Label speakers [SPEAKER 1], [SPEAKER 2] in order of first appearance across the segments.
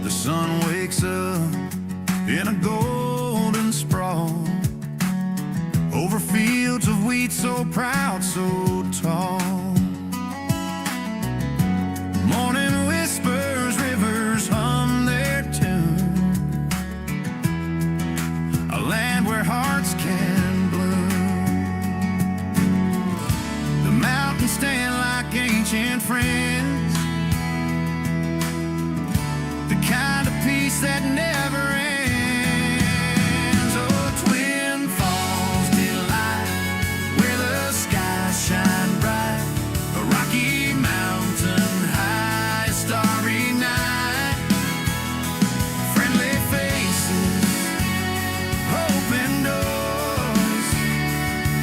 [SPEAKER 1] The sun wakes up in a golden sprawl over fields of wheat so proud, so tall. Morning whispers, rivers hum their tune, a land where hearts can bloom. The mountains stand like ancient friends, the kind of peace that never ends. Oh, Twin Falls delight, where the skies shine bright, a Rocky Mountain high, starry night, friendly faces, open doors,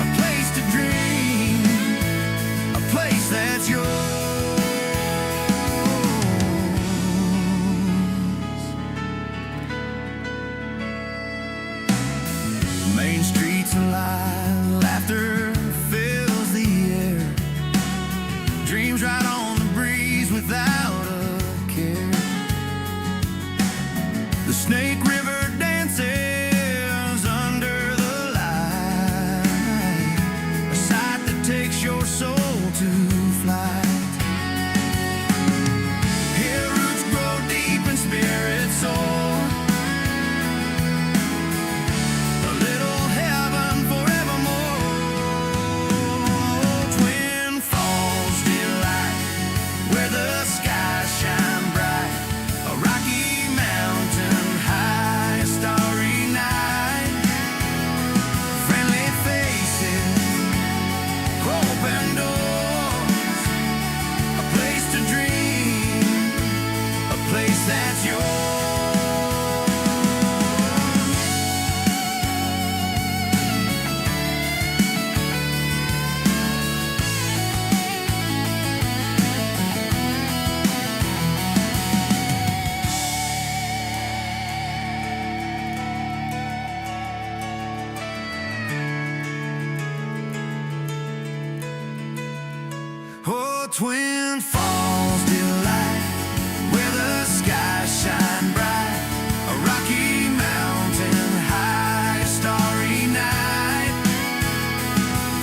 [SPEAKER 1] a place to dream, a place that's yours. Main streets alive, laughter fills the air, dreams right on the breeze without a care. The Snake River dances under the light, a sight that takes your soul to flight. Here roots grow deep and spirits soar, a little heaven forevermore. Twin Falls delight, where the skies shine bright, a Rocky Mountain high, starry night, friendly faces, open doors, a place to dream, a place that's yours. Oh, Twin Falls delight, where the skies shine bright, a Rocky Mountain high, starry night,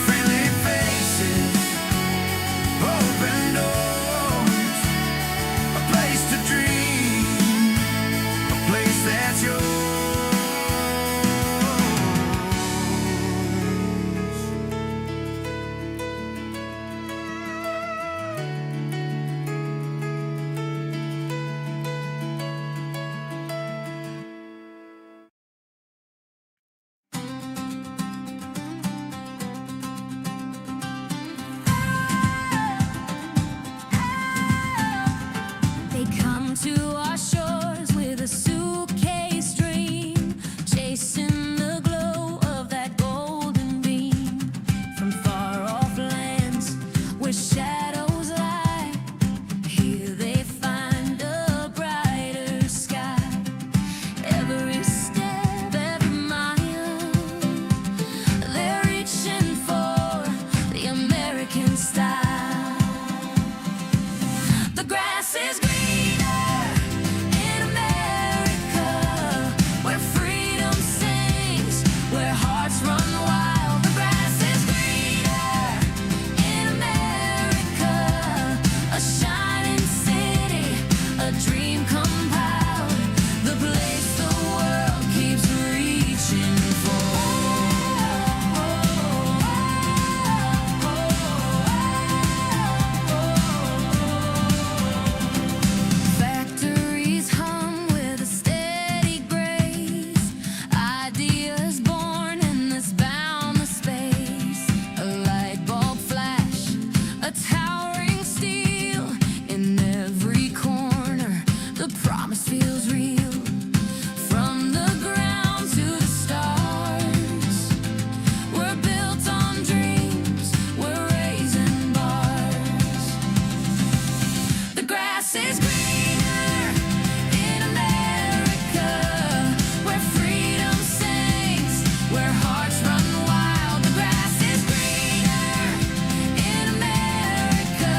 [SPEAKER 1] friendly faces, open doors, a place to dream, a place that's yours.
[SPEAKER 2] They come to our shores with a suitcase dream, chasing the glow of that golden beam. From far off lands where shadows lie, here they find a brighter sky. Every step, every mile, they're reaching for the American style. The grass is greener in America, where freedom sings, where hearts run wild. The grass is greener in America, a shining city, a dream compiled, the place the world keeps reaching for. Factories hum with a steady grace, ideas born in this boundless space. A light bulb flash, a towering steel in every corner. The promise feels real. From the ground to the stars, we're built on dreams, we're raising bars. The grass is greener in America, where freedom sings, where hearts run wild. The grass is greener in America,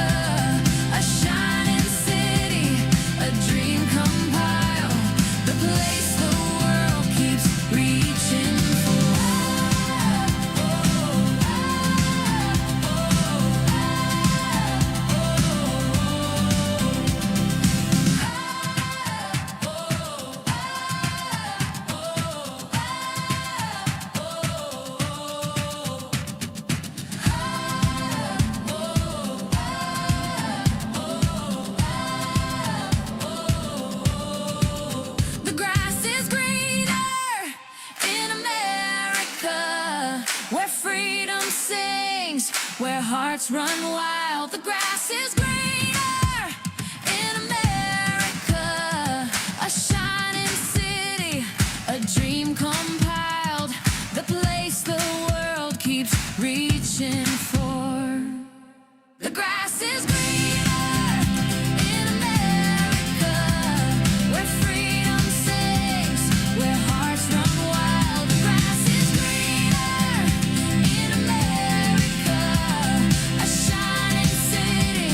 [SPEAKER 2] a shining city, a dream compiled, place the world keeps reaching for. The grass is greener in America, where freedom sings, where hearts run wild. The grass is greener in America, a shining city, a dream compiled, the place the world keeps reaching for. The grass is greener in America, where freedom sings, where hearts run wild. The grass is greener in America, a shining city,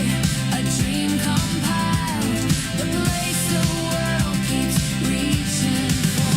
[SPEAKER 2] a dream compiled, the place the world keeps reaching for.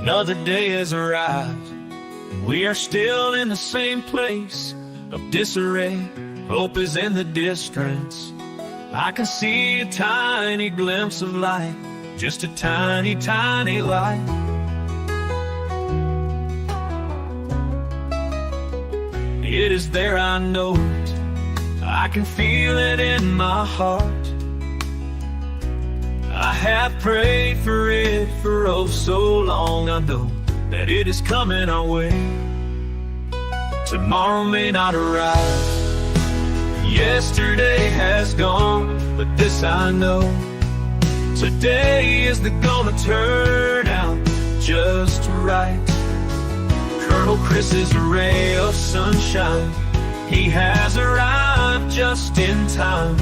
[SPEAKER 1] Another day has arrived, and we are still in the same place of disarray. Hope is in the distance. I can see a tiny glimpse of light, just a tiny, tiny light. It is there, I know it. I can feel it in my heart. I have prayed for it for oh so long. I know that it is coming our way. Tomorrow may not arrive. Yesterday has gone, but this I know. Today is gonna turn out just right. Colonel Chris is a ray of sunshine. He has arrived just in time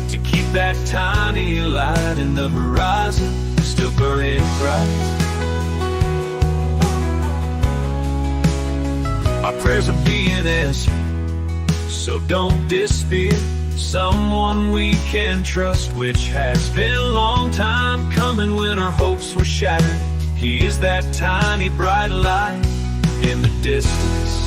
[SPEAKER 1] to keep that tiny light in the horizon still burning bright. Our prayers are being answered, so don't despair. Someone we can trust, which has been a long time coming when our hopes were shattered. He is that tiny bright light in the distance.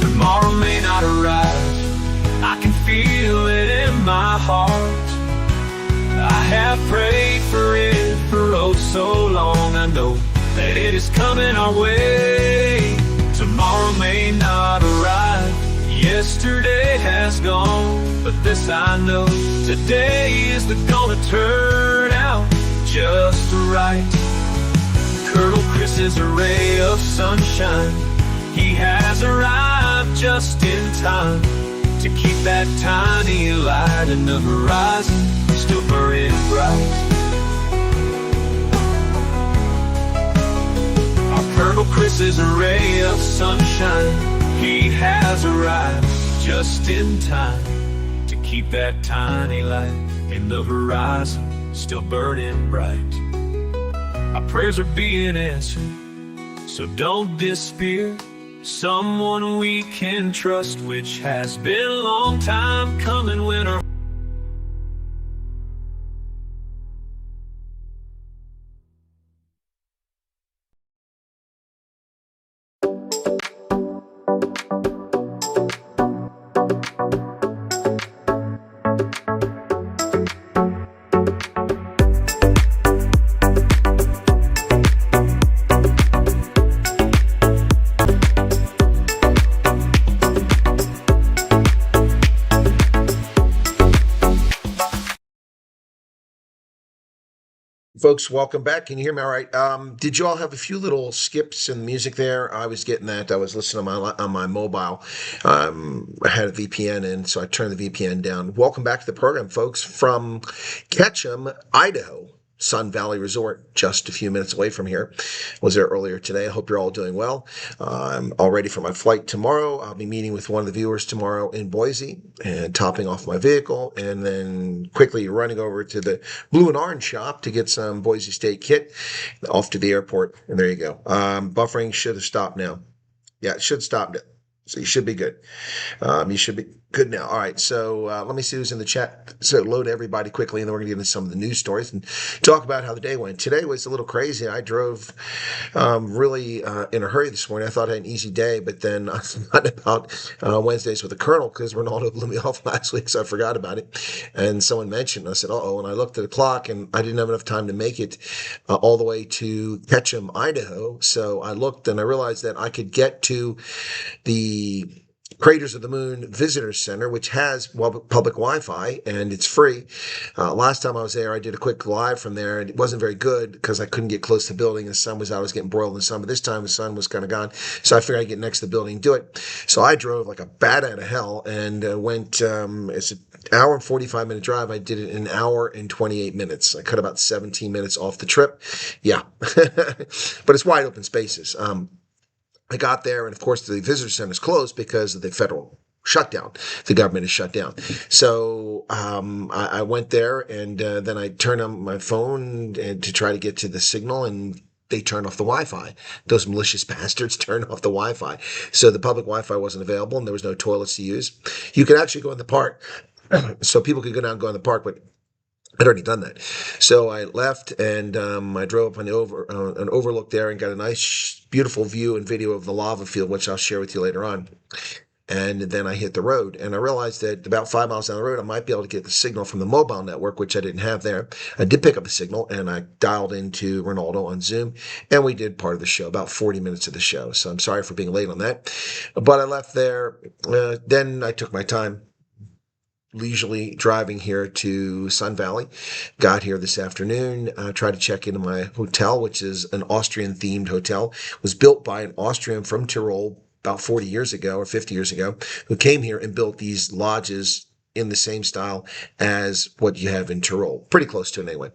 [SPEAKER 1] Tomorrow may not arrive. I can feel it in my heart. I have prayed for it for oh so long. I know that it is coming our way. Tomorrow may not arrive. Yesterday has gone, but this I know. Today is gonna turn out just right. Colonel Chris is a ray of sunshine. He has arrived just in time to keep that tiny light in the horizon still burning bright. Our Colonel Chris is a ray of sunshine. He has arrived just in time to keep that tiny light in the horizon still burning bright. Our prayers are being answered, so don't despair. Someone we can trust, which has been a long time coming when our
[SPEAKER 3] Folks, welcome back. Can you hear me all right? Did you all have a few little skips in music there? I was getting that. I was listening on my mobile. I had a VPN in, so I turned the VPN down. Welcome back to the program, folks, from Ketchum, Idaho. Sun Valley Resort, just a few minutes away from here. Was there earlier today. I hope you're all doing well. I'm all ready for my flight tomorrow. I'll be meeting with one of the viewers tomorrow in Boise and topping off my vehicle, and then quickly running over to the Blue and Orange shop to get some Boise State kit. Off to the airport, and there you go. Buffering should have stopped now. Yeah, it should stop. So you should be good. You should be good now. All right. So let me see who's in the chat. So load everybody quickly, and then we're going to get into some of the news stories and talk about how the day went. Today was a little crazy. I drove really in a hurry this morning. I thought I had an easy day, but then I forgot about Wednesdays with the Colonel because Ronaldo blew me off last week, so I forgot about it. And someone mentioned, I said, "Uh-oh," and I looked at the clock, and I didn't have enough time to make it all the way to Ketchum, Idaho. So I looked, and I realized that I could get to the Craters of the Moon Visitor Center, which has public Wi-Fi, and it's free. Last time I was there, I did a quick live from there, and it wasn't very good because I couldn't get close to the building. The sun was out. I was getting broiled in the sun, but this time the sun was kind of gone, so I figured I'd get next to the building and do it. So I drove like a bat out of hell and went, it's an hour and 45-minute drive. I did it in an hour and 28 minutes. I cut about 17 minutes off the trip. Yeah. But it's wide open spaces. I got there, and of course, the visitor center is closed because of the federal shutdown. The government is shut down. So I went there, and then I turned on my phone to try to get to the signal, and they turned off the Wi-Fi. Those malicious bastards turned off the Wi-Fi. So the public Wi-Fi wasn't available, and there was no toilets to use. You could actually go in the park, so people could go down and go in the park, but I'd already done that. So I left, and I drove up on an overlook there and got a nice, beautiful view and video of the lava field, which I'll share with you later on. And then I hit the road, and I realized that about 5 miles down the road, I might be able to get the signal from the mobile network, which I didn't have there. I did pick up a signal, and I dialed into Ronaldo on Zoom, and we did part of the show, about 40 minutes of the show. So I'm sorry for being late on that. But I left there. Then I took my time, leisurely driving here to Sun Valley. Got here this afternoon, tried to check into my hotel, which is an Austrian-themed hotel. It was built by an Austrian from Tyrol about 40 years ago or 50 years ago, who came here and built these lodges in the same style as what you have in Tyrol. Pretty close to it anyway.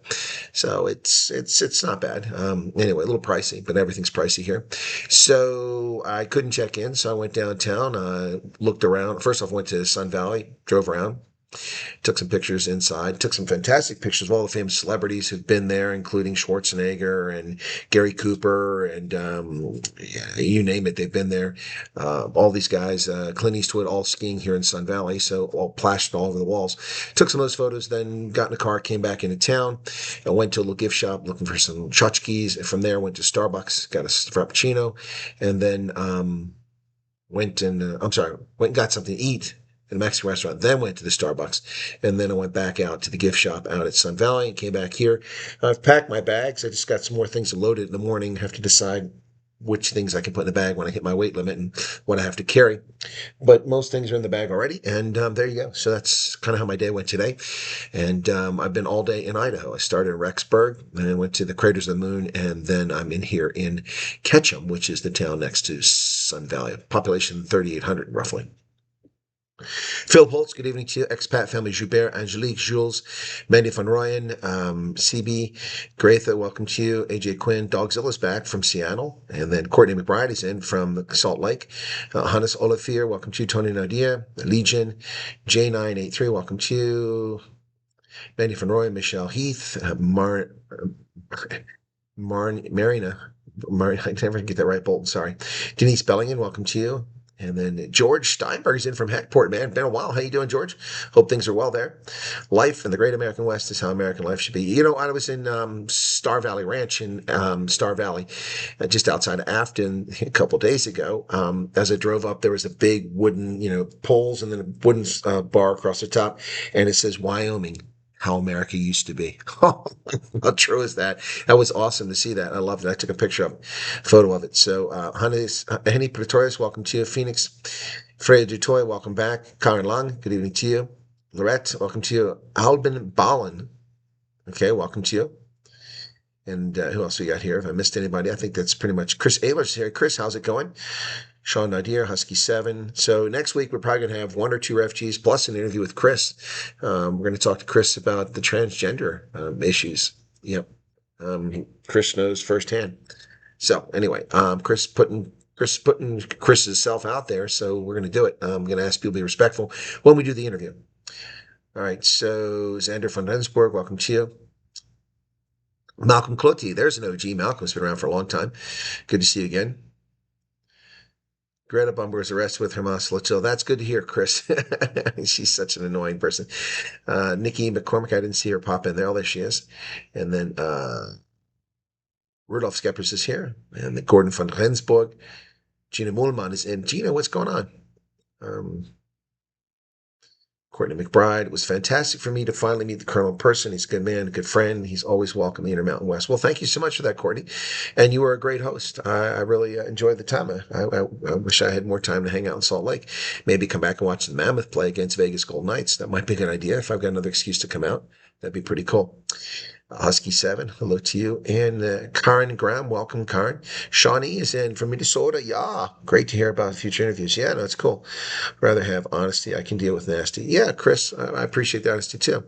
[SPEAKER 3] So it's not bad. Anyway, a little pricey, but everything's pricey here. So I couldn't check in, so I went downtown, looked around. First off, went to Sun Valley, drove around. Took some pictures inside, took some fantastic pictures of all the famous celebrities who've been there, including Schwarzenegger and Gary Cooper and yeah, you name it, they've been there. All these guys, Clint Eastwood, all skiing here in Sun Valley, so all plastered all over the walls. Took some of those photos, then got in a car, came back into town. I went to a little gift shop looking for some tchotchkes. From there, went to Starbucks, got a frappuccino, and then went and got something to eat in a Mexican restaurant, then went to the Starbucks, and then I went back out to the gift shop out at Sun Valley and came back here. I've packed my bags. I just got some more things to load it in the morning. Have to decide which things I can put in the bag when I hit my weight limit and what I have to carry. But most things are in the bag already, and there you go. So that's kind of how my day went today. And I've been all day in Idaho. I started in Rexburg, and I went to the Craters of the Moon, and then I'm in here in Ketchum, which is the town next to Sun Valley. Population 3,800 roughly. Phil Holtz, good evening to you. Expat family Joubert, Angelique, Jules, Mandy van Rooyen, CB, Greta, welcome to you. AJ Quinn, Dogzilla's back from Seattle. And then Courtney McBride is in from Salt Lake. Hannes Olivier, welcome to you. Tony Nadia, Legion, J983, welcome to you. Mandy van Rooyen, Michelle Heath, Marina, I never get that right, Bolton, sorry. Denise Bellingham, welcome to you. And then George Steinberg's in from Hackport, man. Been a while. How you doing, George? Hope things are well there. Life in the Great American West is how American life should be. You know, I was in Star Valley Ranch in Star Valley, just outside of Afton a couple days ago. As I drove up, there was a big wooden, poles and then a wooden bar across the top, and it says Wyoming, how America used to be. How true is that? That was awesome to see that. I loved it. I took a photo of it. So, Henny Pretorius, welcome to you. Phoenix, Freya Dutoy, welcome back. Karen Lang, good evening to you. Lorette, welcome to you. Albin Ballen, okay, welcome to you. And who else we got here? If I missed anybody, I think that's pretty much Chris Ayler's here. Chris, how's it going? Sean Nadir, Husky7. So next week, we're probably going to have one or two refugees plus an interview with Chris. We're going to talk to Chris about the transgender issues. Yep. Chris knows firsthand. So anyway, Chris putting Chris's self out there, so we're going to do it. I'm going to ask people to be respectful when we do the interview. All right, so Xander von Rensburg, welcome to you. Malcolm Cloty, there's an OG. Malcolm's been around for a long time. Good to see you again. Greta Bumber was arrested with Hamas Latil. That's good to hear, Chris. She's such an annoying person. Nikki McCormick, I didn't see her pop in there. Oh, there she is. And then Rudolph Skeppers is here. And then Gordon von Rensburg. Gina Mullman is in. Gina, what's going on? Courtney McBride. It was fantastic for me to finally meet the Colonel in person. He's a good man, a good friend. He's always welcome in the Intermountain West. Well, thank you so much for that, Courtney. And you were a great host. I really enjoyed the time. I wish I had more time to hang out in Salt Lake. Maybe come back and watch the Mammoth play against Vegas Golden Knights. That might be a good idea. If I've got another excuse to come out, that'd be pretty cool. Husky7, hello to you. And Karen Graham, welcome, Karen. Shawnee is in from Minnesota. Yeah, great to hear about future interviews. Yeah, no, it's cool. Rather have honesty. I can deal with nasty. Yeah, Chris, I appreciate the honesty too.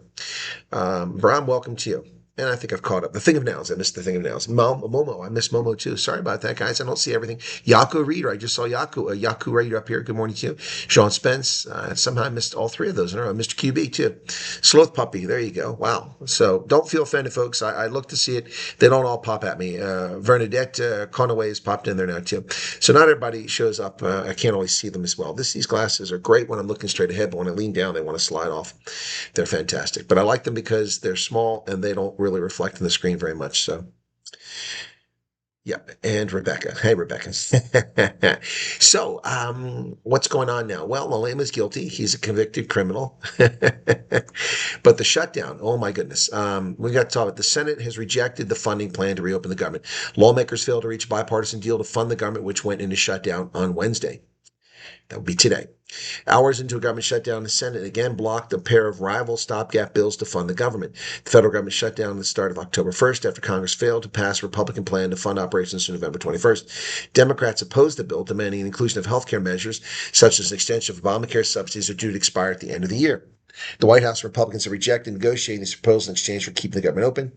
[SPEAKER 3] Bram, welcome to you. And I think I've caught up. The Thing of Nouns. I missed the Thing of Nouns. Momo. I missed Momo too. Sorry about that, guys. I don't see everything. Yaku Reader. I just saw Yaku. Yaku Reader up here. Good morning to you. Sean Spence. Somehow I missed all three of those in a row. Mr. QB too. Sloth Puppy. There you go. Wow. So don't feel offended, folks. I look to see it. They don't all pop at me. Bernadette Conaway has popped in there now too. So not everybody shows up. I can't always see them as well. These glasses are great when I'm looking straight ahead, but when I lean down, they want to slide off. They're fantastic. But I like them because they're small and they don't really reflect on the screen very much. So, yep. And Rebecca. Hey, Rebecca. So, what's going on now? Well, Malema's guilty. He's a convicted criminal. But the shutdown, oh my goodness. We got to talk about the Senate has rejected the funding plan to reopen the government. Lawmakers failed to reach a bipartisan deal to fund the government, which went into shutdown on Wednesday. That would be today. Hours into a government shutdown, the Senate again blocked a pair of rival stopgap bills to fund the government. The federal government shut down at the start of October 1st after Congress failed to pass a Republican plan to fund operations through November 21st. Democrats opposed the bill, demanding the inclusion of health care measures, such as an extension of Obamacare subsidies, are due to expire at the end of the year. The White House Republicans have rejected negotiating this proposal in exchange for keeping the government open.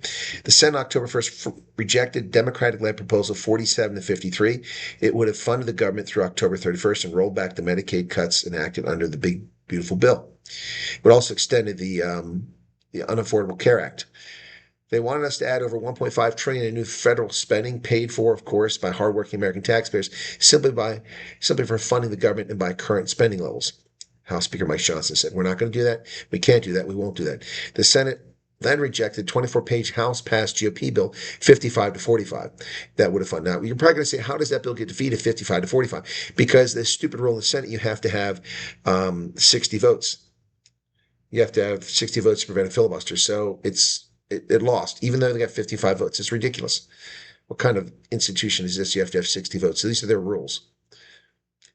[SPEAKER 3] The Senate October 1st rejected Democratic-led proposal 47 to 53. It would have funded the government through October 31st and rolled back the Medicaid cuts enacted under the Big Beautiful Bill. It would also extended the Unaffordable Care Act. They wanted us to add over $1.5 trillion in new federal spending, paid for, of course, by hardworking American taxpayers, simply for funding the government and by current spending levels. House Speaker Mike Johnson said, "We're not going to do that. We can't do that. We won't do that." The Senate then rejected 24-page House-passed GOP bill, 55 to 45. That would have funded. Now, you're probably going to say, how does that bill get defeated 55 to 45? Because the stupid rule in the Senate, you have to have 60 votes. You have to have 60 votes to prevent a filibuster. So it lost, even though they got 55 votes. It's ridiculous. What kind of institution is this? You have to have 60 votes. So these are their rules.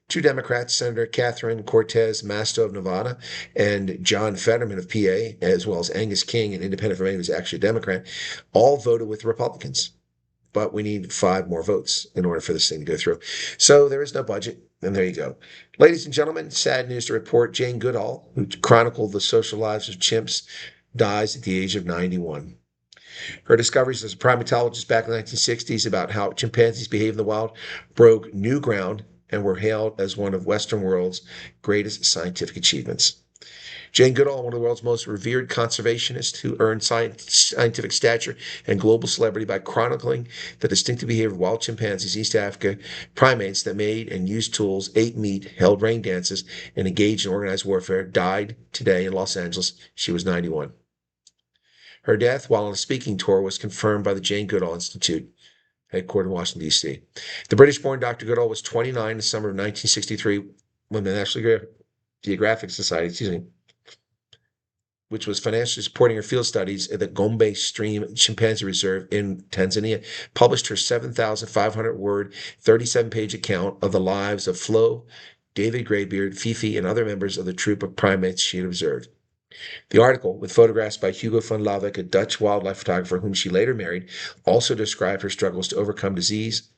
[SPEAKER 3] Two Democrats, Senator Catherine Cortez Masto of Nevada and John Fetterman of PA, as well as Angus King, an independent from Maine who's actually a Democrat, all voted with Republicans. But we need 5 more votes in order for this thing to go through. So there is no budget, and there you go. Ladies and gentlemen, sad news to report. Jane Goodall, who chronicled the social lives of chimps, dies at the age of 91. Her discoveries as a primatologist back in the 1960s about how chimpanzees behave in the wild broke new ground and were hailed as one of Western world's greatest scientific achievements. Jane Goodall, one of the world's most revered conservationists who earned scientific stature and global celebrity by chronicling the distinctive behavior of wild chimpanzees, East Africa primates that made and used tools, ate meat, held rain dances, and engaged in organized warfare, died today in Los Angeles. She was 91. Her death while on a speaking tour was confirmed by the Jane Goodall Institute, headquartered in Washington, D.C. The British-born Dr. Goodall was 29 in the summer of 1963 when the National Geographic Society, which was financially supporting her field studies at the Gombe Stream Chimpanzee Reserve in Tanzania, published her 7,500-word, 37-page account of the lives of Flo, David Greybeard, Fifi, and other members of the troop of primates she had observed. The article, with photographs by Hugo van Lawick, a Dutch wildlife photographer whom she later married, also described her struggles to overcome disease,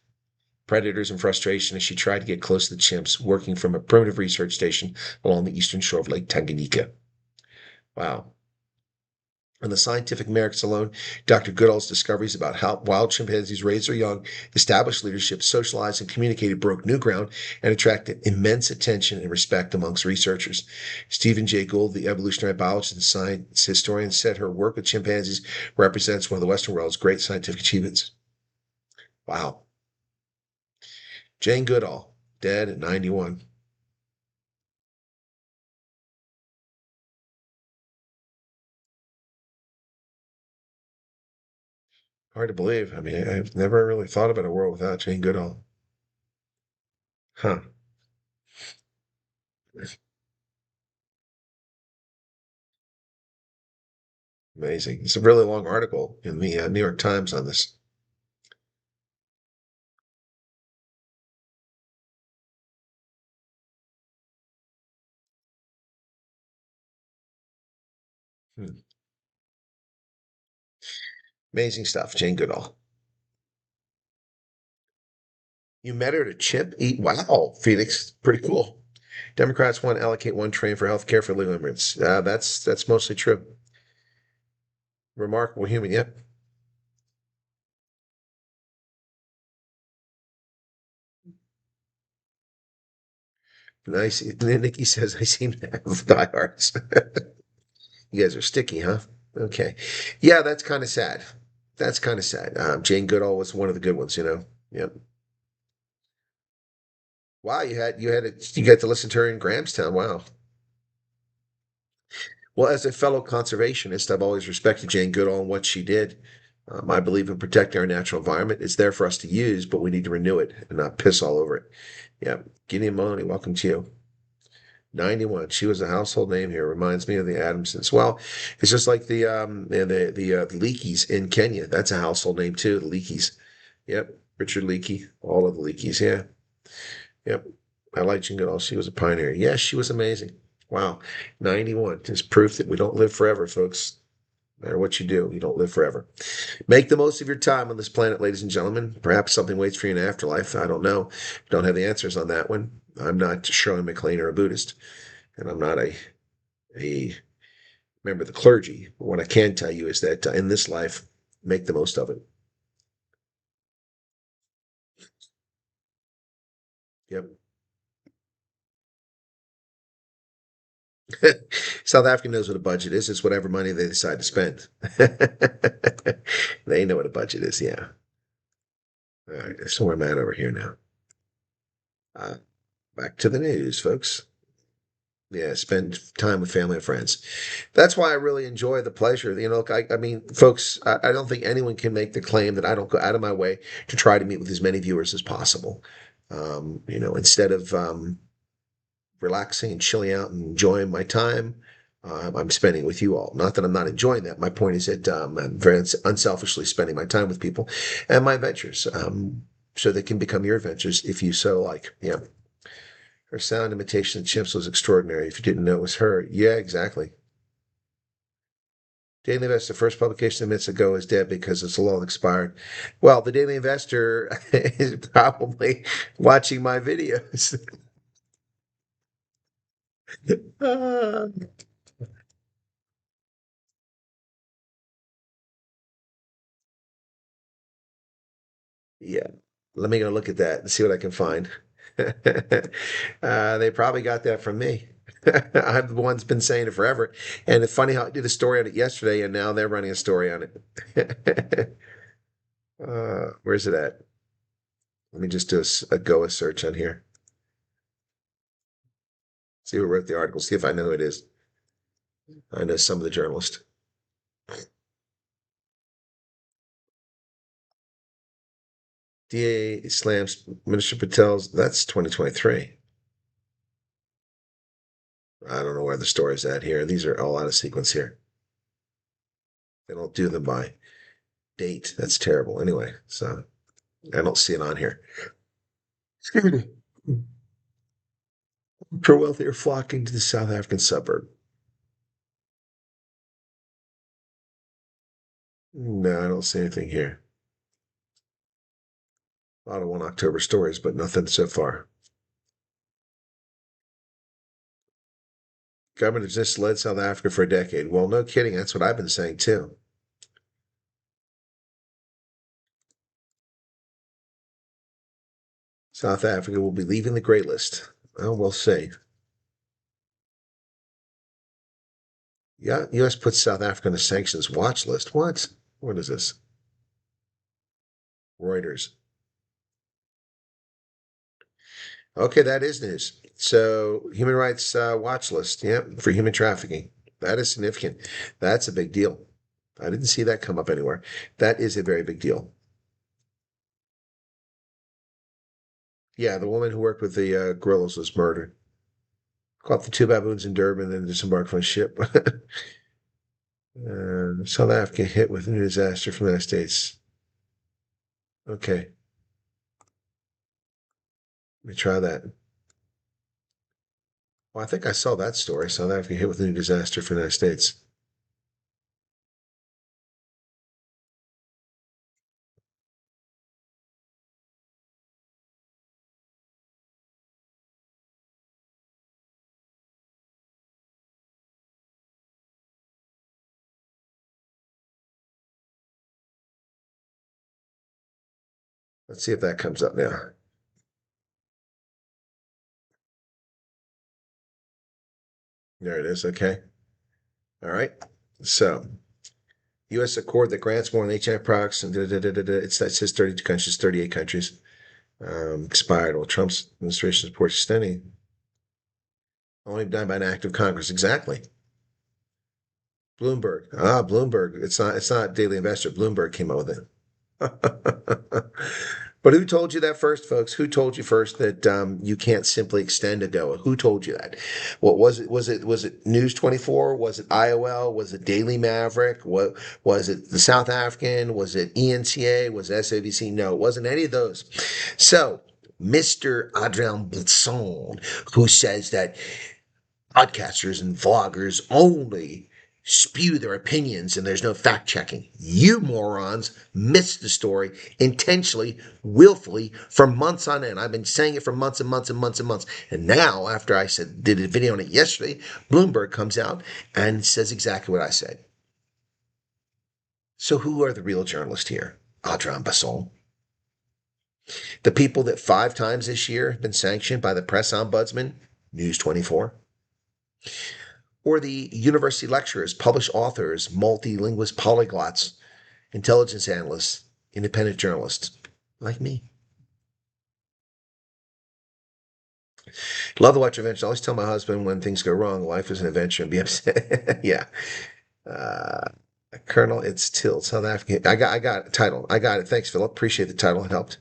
[SPEAKER 3] predators, and frustration as she tried to get close to the chimps, working from a primitive research station along the eastern shore of Lake Tanganyika. Wow. On the scientific merits alone, Dr. Goodall's discoveries about how wild chimpanzees raise their young, established leadership, socialized, and communicated broke new ground and attracted immense attention and respect amongst researchers. Stephen Jay Gould, the evolutionary biologist and science historian, said her work with chimpanzees represents one of the Western world's great scientific achievements. Wow. Jane Goodall, dead at 91. Hard to believe. I mean, I've never really thought about a world without Jane Goodall. Huh. Amazing. It's a really long article in the New York Times on this. Hmm. Amazing stuff, Jane Goodall. You met her at a chimp eat. Wow, Phoenix, pretty cool. Democrats want to allocate one trillion for health care for illegal immigrants. That's mostly true. Remarkable human. Yep. Nice. Nikki says I seem to have diehards. You guys are sticky, huh? Okay. Yeah, that's kind of sad. That's kind of sad. Jane Goodall was one of the good ones, you know. Yep. Wow, you got to listen to her in Grahamstown. Wow. Well, as a fellow conservationist, I've always respected Jane Goodall and what she did. I believe in protecting our natural environment. It's there for us to use, but we need to renew it and not piss all over it. Yeah. Gideon Maloney, welcome to you. 91. She was a household name here. Reminds me of the Adamsons. Well, it's just like the Leakeys in Kenya. That's a household name too. The Leakeys. Yep. Richard Leakey. All of the Leakeys. Yeah. Yep. I like Jane Goodall. She was a pioneer. Yes, she was amazing. Wow. 91 is proof that we don't live forever, folks. No matter what you do, you don't live forever. Make the most of your time on this planet, ladies and gentlemen. Perhaps something waits for you in the afterlife. I don't know. Don't have the answers on that one. I'm not Shirley MacLaine or a Buddhist, and I'm not a member of the clergy. But what I can tell you is that in this life, make the most of it. Yep. South Africa knows what a budget is. It's whatever money they decide to spend. They know what a budget is. Yeah. All right. So where am I at over here now? Uh, Back to the news, folks. Yeah, spend time with family and friends. That's why I really enjoy the pleasure. You know, I mean, folks, I don't think anyone can make the claim that I don't go out of my way to try to meet with as many viewers as possible. Instead of relaxing and chilling out and enjoying my time, I'm spending with you all. Not that I'm not enjoying that. My point is that I'm very unselfishly spending my time with people and my adventures, so they can become your adventures if you so like. Yeah. Her sound imitation of chimps was extraordinary. If you didn't know it was her, yeah, exactly. Daily Investor, the first publication minutes ago, is dead because it's long expired. Well, the Daily Investor is probably watching my videos. Ah, yeah, let me go look at that and see what I can find. They probably got that from me. I'm the one that's been saying it forever. And it's funny how I did a story on it yesterday, and now they're running a story on it. Where's it at? Let me just do a GOA search on here. See who wrote the article. See if I know who it is. I know some of the journalists. DA slams Minister Patel's. That's 2023. I don't know where the story's at here. These are all out of sequence here. They don't do them by date. That's terrible. Anyway, so I don't see it on here. Pro wealthy are flocking to the South African suburb. No, I don't see anything here. A lot of 1 October stories, but nothing so far. Government has just led South Africa for a decade. Well, no kidding. That's what I've been saying too. South Africa will be leaving the gray list. Well, we'll see. Yeah, U.S. puts South Africa on the sanctions watch list. What? What is this? Reuters. Okay, that is news. So, human rights watch list, yeah, for human trafficking. That is significant. That's a big deal. I didn't see that come up anywhere. That is a very big deal. Yeah, the woman who worked with the guerrillas was murdered. Caught the 2 baboons in Durban, then disembarked on a ship. South Africa hit with a new disaster from the United States. Okay, let me try that. Well, I think I saw that story. South Africa hit with a new disaster from the United States. Let's see if that comes up now. There it is. Okay. All right. So, U.S. accord that grants more than HIV products and it says 32 countries, 38 countries expired. Well, Trump's administration supports extending only done by an act of Congress. Exactly. Bloomberg. Bloomberg. It's not Daily Investor. Bloomberg came up with it. But who told you that first, folks? Who told you first that you can't simply extend a DOA? Who told you that? What was it? Was it News 24? Was it IOL? Was it Daily Maverick? What was it? The South African? Was it ENCA? Was it SABC? No, it wasn't any of those. So, Mr. Adrian Blisson, who says that podcasters and vloggers only spew their opinions and there's no fact checking. You morons missed the story intentionally, willfully, for months on end. I've been saying it for months and months and months and months. And now, after I did a video on it yesterday, Bloomberg comes out and says exactly what I said. So who are the real journalists here? Adrian Basson. The people that 5 times this year have been sanctioned by the press ombudsman, News 24. Or the university lecturers, published authors, multilingual polyglots, intelligence analysts, independent journalists, like me. Love to watch adventure. I always tell my husband when things go wrong, life is an adventure, and be upset. Yeah. Colonel, it's Till, South African. I got a title. I got it. Thanks, Philip. Appreciate the title. It helped.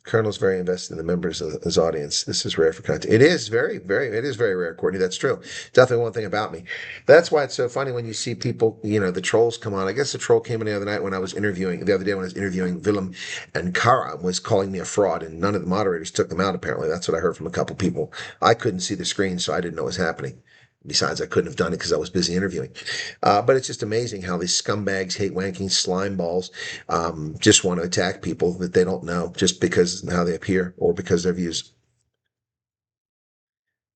[SPEAKER 3] Colonel's very invested in the members of his audience. This is rare for content. It is very rare, Courtney. That's true. Definitely one thing about me. That's why it's so funny when you see people, the trolls come on. I guess the troll came in the other day when I was interviewing Willem and Kara was calling me a fraud, and none of the moderators took them out, apparently. That's what I heard from a couple people. I couldn't see the screen, so I didn't know what was happening. Besides, I couldn't have done it because I was busy interviewing. But it's just amazing how these scumbags, hate wanking slime balls, just want to attack people that they don't know just because of how they appear or because of their views.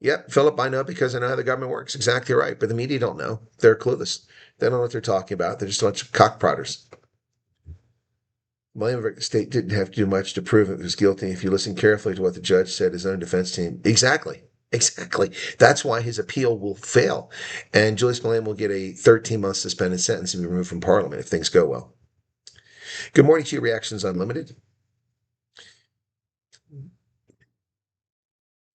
[SPEAKER 3] Yep, Philip, I know because I know how the government works. Exactly right. But the media don't know. They're clueless. They don't know what they're talking about. They're just a bunch of cock prodders. William State didn't have to do much to prove it was guilty. If you listen carefully to what the judge said, his own defense team. Exactly. Exactly. That's why his appeal will fail. And Julius Malema will get a 13-month suspended sentence and be removed from Parliament if things go well. Good morning to you, Reactions Unlimited.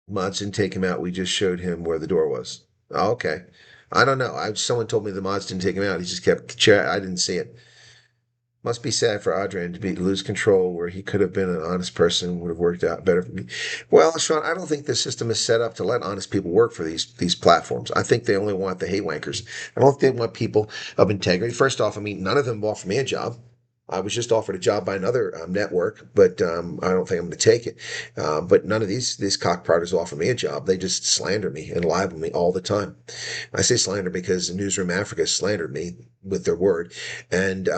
[SPEAKER 3] Mods didn't take him out. We just showed him where the door was. Oh, okay. I don't know. Someone told me the mods didn't take him out. He just kept chat. I didn't see it. Must be sad for Adrian to lose control where he could have been an honest person, would have worked out better for me. Well, Sean, I don't think the system is set up to let honest people work for these platforms. I think they only want the hate wankers. I don't think they want people of integrity. First off, none of them offer me a job. I was just offered a job by another network, but I don't think I'm going to take it. But none of these cock prodders offer me a job. They just slander me and libel me all the time. I say slander because Newsroom Africa slandered me with their word, and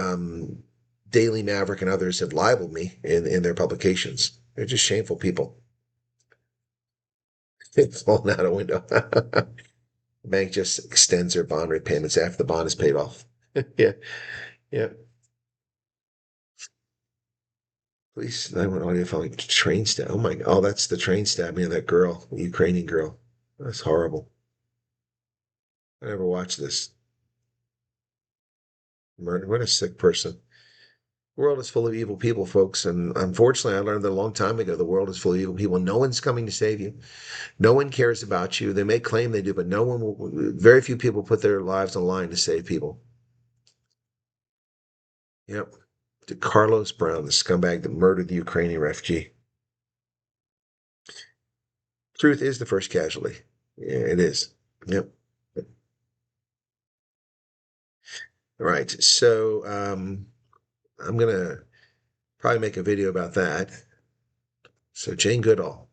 [SPEAKER 3] Daily Maverick and others have libeled me in their publications. They're just shameful people. It's falling out a window. The bank just extends their bond repayments after the bond is paid off. Yeah, yeah. Police 911 audio following train stab. Oh my! Oh, that's the train stabbing of that girl, the Ukrainian girl. That's horrible. I never watched this. Murder. What a sick person. The world is full of evil people, folks, and unfortunately, I learned that a long time ago. The world is full of evil people. No one's coming to save you. No one cares about you. They may claim they do, but no one will. Very few people put their lives on the line to save people. Yep. To Carlos Brown, the scumbag that murdered the Ukrainian refugee. Truth is the first casualty. Yeah, it is. Yep. All right. So I'm gonna probably make a video about that. So Jane Goodall.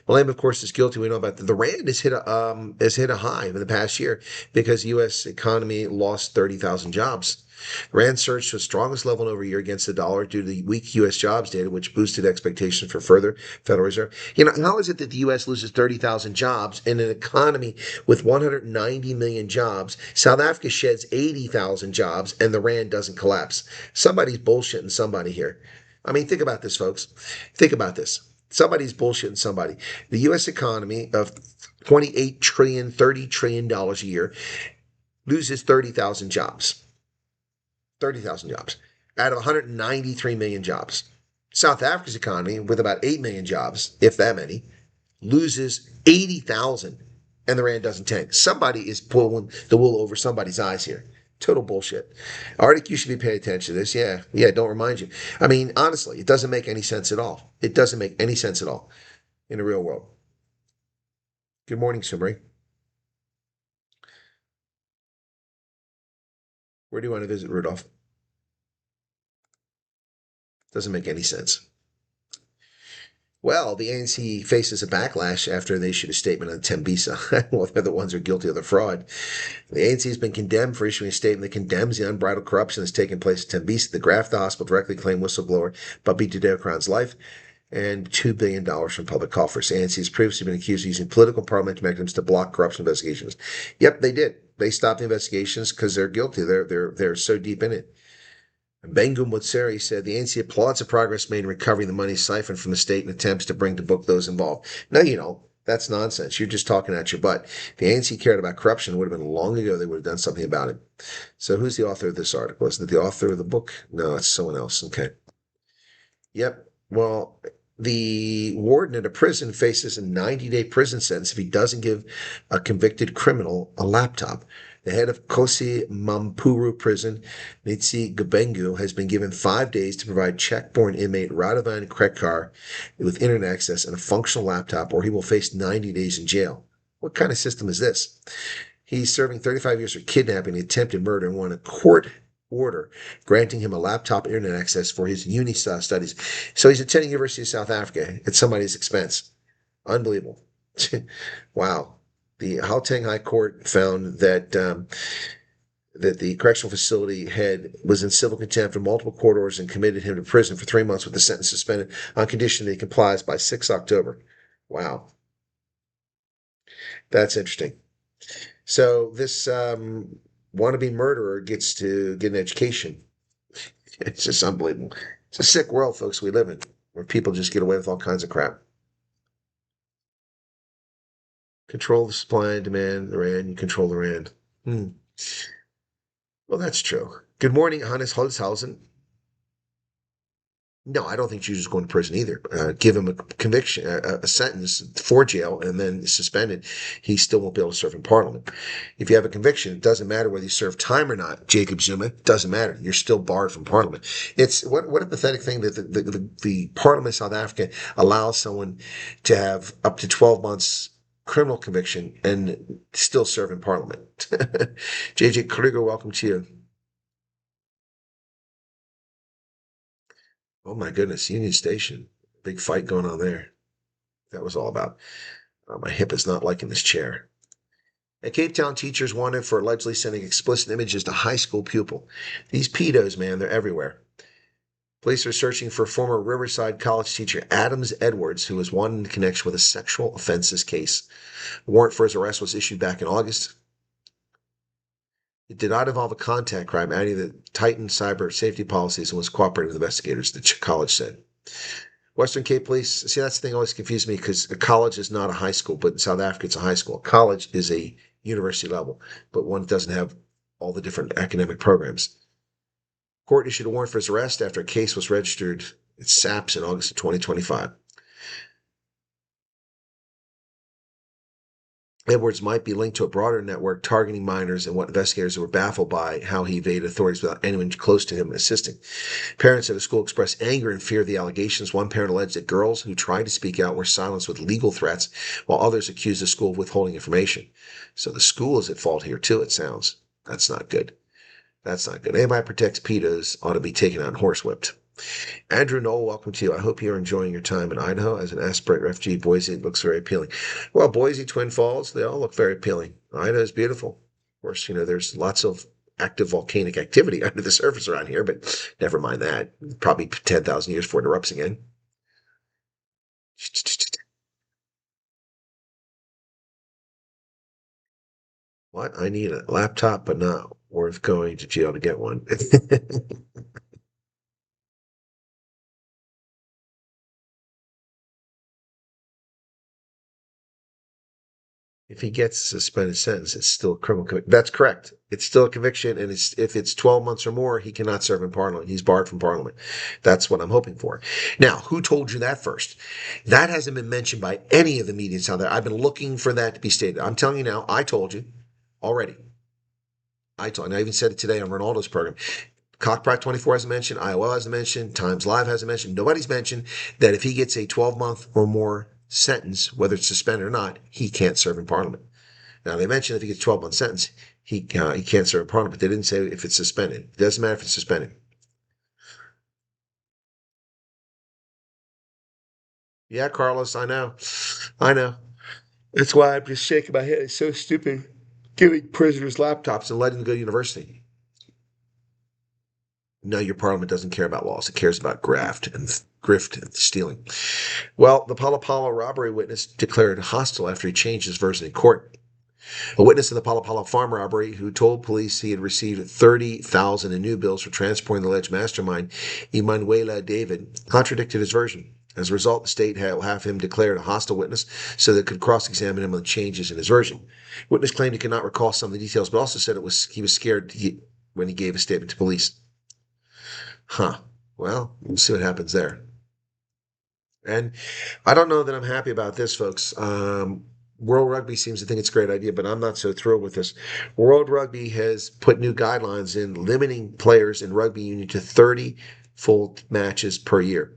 [SPEAKER 3] Malame, of course, is guilty. We know about the rand has hit a high in the past year because U.S. economy lost 30,000 jobs. Rand surged to its strongest level in over a year against the dollar due to the weak U.S. jobs data, which boosted expectations for further Federal Reserve. How is it that the U.S. loses 30,000 jobs in an economy with 190 million jobs? South Africa sheds 80,000 jobs and the rand doesn't collapse. Somebody's bullshitting somebody here. I mean, think about this, folks. Think about this. Somebody's bullshitting somebody. The U.S. economy of 28 trillion, $30 trillion a year loses 30,000 jobs. 30,000 jobs out of 193 million jobs. South Africa's economy, with about 8 million jobs, if that many, loses 80,000 and the rand doesn't tank. Somebody is pulling the wool over somebody's eyes here. Total bullshit. Arctic, you should be paying attention to this. Yeah, don't remind you. I mean, honestly, it doesn't make any sense at all. It doesn't make any sense at all in the real world. Good morning, Sumri. Where do you want to visit, Rudolph? Doesn't make any sense. Well, the ANC faces a backlash after they issued a statement on Tembisa. Well, they're the ones who are guilty of the fraud. The ANC has been condemned for issuing a statement that condemns the unbridled corruption that's taken place at Tembisa. The Graft Hospital directly claimed whistleblower Bobby Judeo-Crown's life and $2 billion from public coffers. ANC has previously been accused of using political parliamentary mechanisms to block corruption investigations. Yep, they did. They stopped the investigations because they're guilty. They're so deep in it. Bengum Mutsari said the ANC applauds the progress made in recovering the money siphoned from the state and attempts to bring to book those involved. No, you don't. That's nonsense. You're just talking out your butt. If the ANC cared about corruption, it would have been long ago they would have done something about it. So who's the author of this article? Isn't it the author of the book? No, it's someone else. Okay. Yep. Well, the warden at a prison faces a 90-day prison sentence if he doesn't give a convicted criminal a laptop. The head of Kosi Mampuru prison, Nitsi Gabengu, has been given 5 days to provide Czech-born inmate Radovan Krekar with internet access and a functional laptop, or he will face 90 days in jail. What kind of system is this? He's serving 35 years for kidnapping and attempted murder and won a court order granting him a laptop internet access for his uni studies. So he's attending University of South Africa at somebody's expense. Unbelievable. Wow. The Gauteng High Court found that that the correctional facility head was in civil contempt for multiple court orders and committed him to prison for 3 months with the sentence suspended on condition that he complies by 6 October. Wow. That's interesting. So this wannabe murderer gets to get an education. It's just unbelievable. It's a sick world, folks, we live in, where people just get away with all kinds of crap. Control the supply and demand, the rand, you control the rand. Well, that's true. Good morning, Hannes Holzhausen. No, I don't think Juju's going to prison either. Give him a conviction, a sentence for jail, and then suspended. He still won't be able to serve in Parliament. If you have a conviction, it doesn't matter whether you serve time or not. Jacob Zuma, it doesn't matter. You're still barred from Parliament. It's what a pathetic thing that the Parliament of South Africa allows someone to have up to 12 months criminal conviction and still serve in Parliament. JJ Krieger, welcome to you. Oh my goodness, Union Station. Big fight going on there. That was all about. My hip is not liking this chair. A Cape Town teacher's wanted for allegedly sending explicit images to high school pupil. These pedos, man, they're everywhere. Police are searching for former Riverside College teacher Adams Edwards, who was wanted in connection with a sexual offenses case. A warrant for his arrest was issued back in August. It did not involve a contact crime, adding the tightened cyber safety policies and was cooperating with investigators, the college said. Western Cape Police, see, that's the thing that always confused me because a college is not a high school, but in South Africa it's a high school. College is a university level, but one doesn't have all the different academic programs. Court issued a warrant for his arrest after a case was registered at SAPS in August of 2025. Edwards might be linked to a broader network targeting minors, and what investigators were baffled by how he evaded authorities without anyone close to him assisting. Parents at the school expressed anger and fear of the allegations. One parent alleged that girls who tried to speak out were silenced with legal threats, while others accused the school of withholding information. So the school is at fault here too, it sounds. That's not good. That's not good. Anybody who protects pedos ought to be taken out and horsewhipped. Andrew Knoll, welcome to you. I hope you're enjoying your time in Idaho as an aspirant refugee. Boise looks very appealing. Well, Boise, Twin Falls, they all look very appealing. Idaho is beautiful. Of course, there's lots of active volcanic activity under the surface around here, but never mind that. Probably 10,000 years before it erupts again. What? I need a laptop, but not worth going to jail to get one. If he gets a suspended sentence, it's still a criminal conviction. That's correct. It's still a conviction, and if it's 12 months or more, he cannot serve in Parliament. He's barred from Parliament. That's what I'm hoping for. Now, who told you that first? That hasn't been mentioned by any of the media out there. I've been looking for that to be stated. I'm telling you now, I told you already. And I even said it today on Ronaldo's program. Cockprat 24 hasn't mentioned, IOL hasn't mentioned, Times Live hasn't mentioned. Nobody's mentioned that if he gets a 12-month or more sentence, whether it's suspended or not, he can't serve in Parliament. Now, they mentioned if he gets a 12-month sentence, he can't serve in Parliament, but they didn't say if it's suspended. It doesn't matter if it's suspended. Yeah, Carlos, I know. I know. That's why I'm just shaking my head. It's so stupid giving prisoners laptops and letting them go to university. No, your parliament doesn't care about laws. It cares about grift and stealing. Well, the Palo Palo robbery witness declared hostile after he changed his version in court. A witness in the Palo Palo farm robbery who told police he had received 30,000 in new bills for transporting the alleged mastermind, Emanuela David, contradicted his version. As a result, the state will have him declared a hostile witness so that it could cross-examine him on changes in his version. Witness claimed he could not recall some of the details, but also said he was scared when he gave a statement to police. Huh. Well, we'll see what happens there. And I don't know that I'm happy about this, folks. World Rugby seems to think it's a great idea, but I'm not so thrilled with this. World Rugby has put new guidelines in limiting players in rugby union to 30 full matches per year.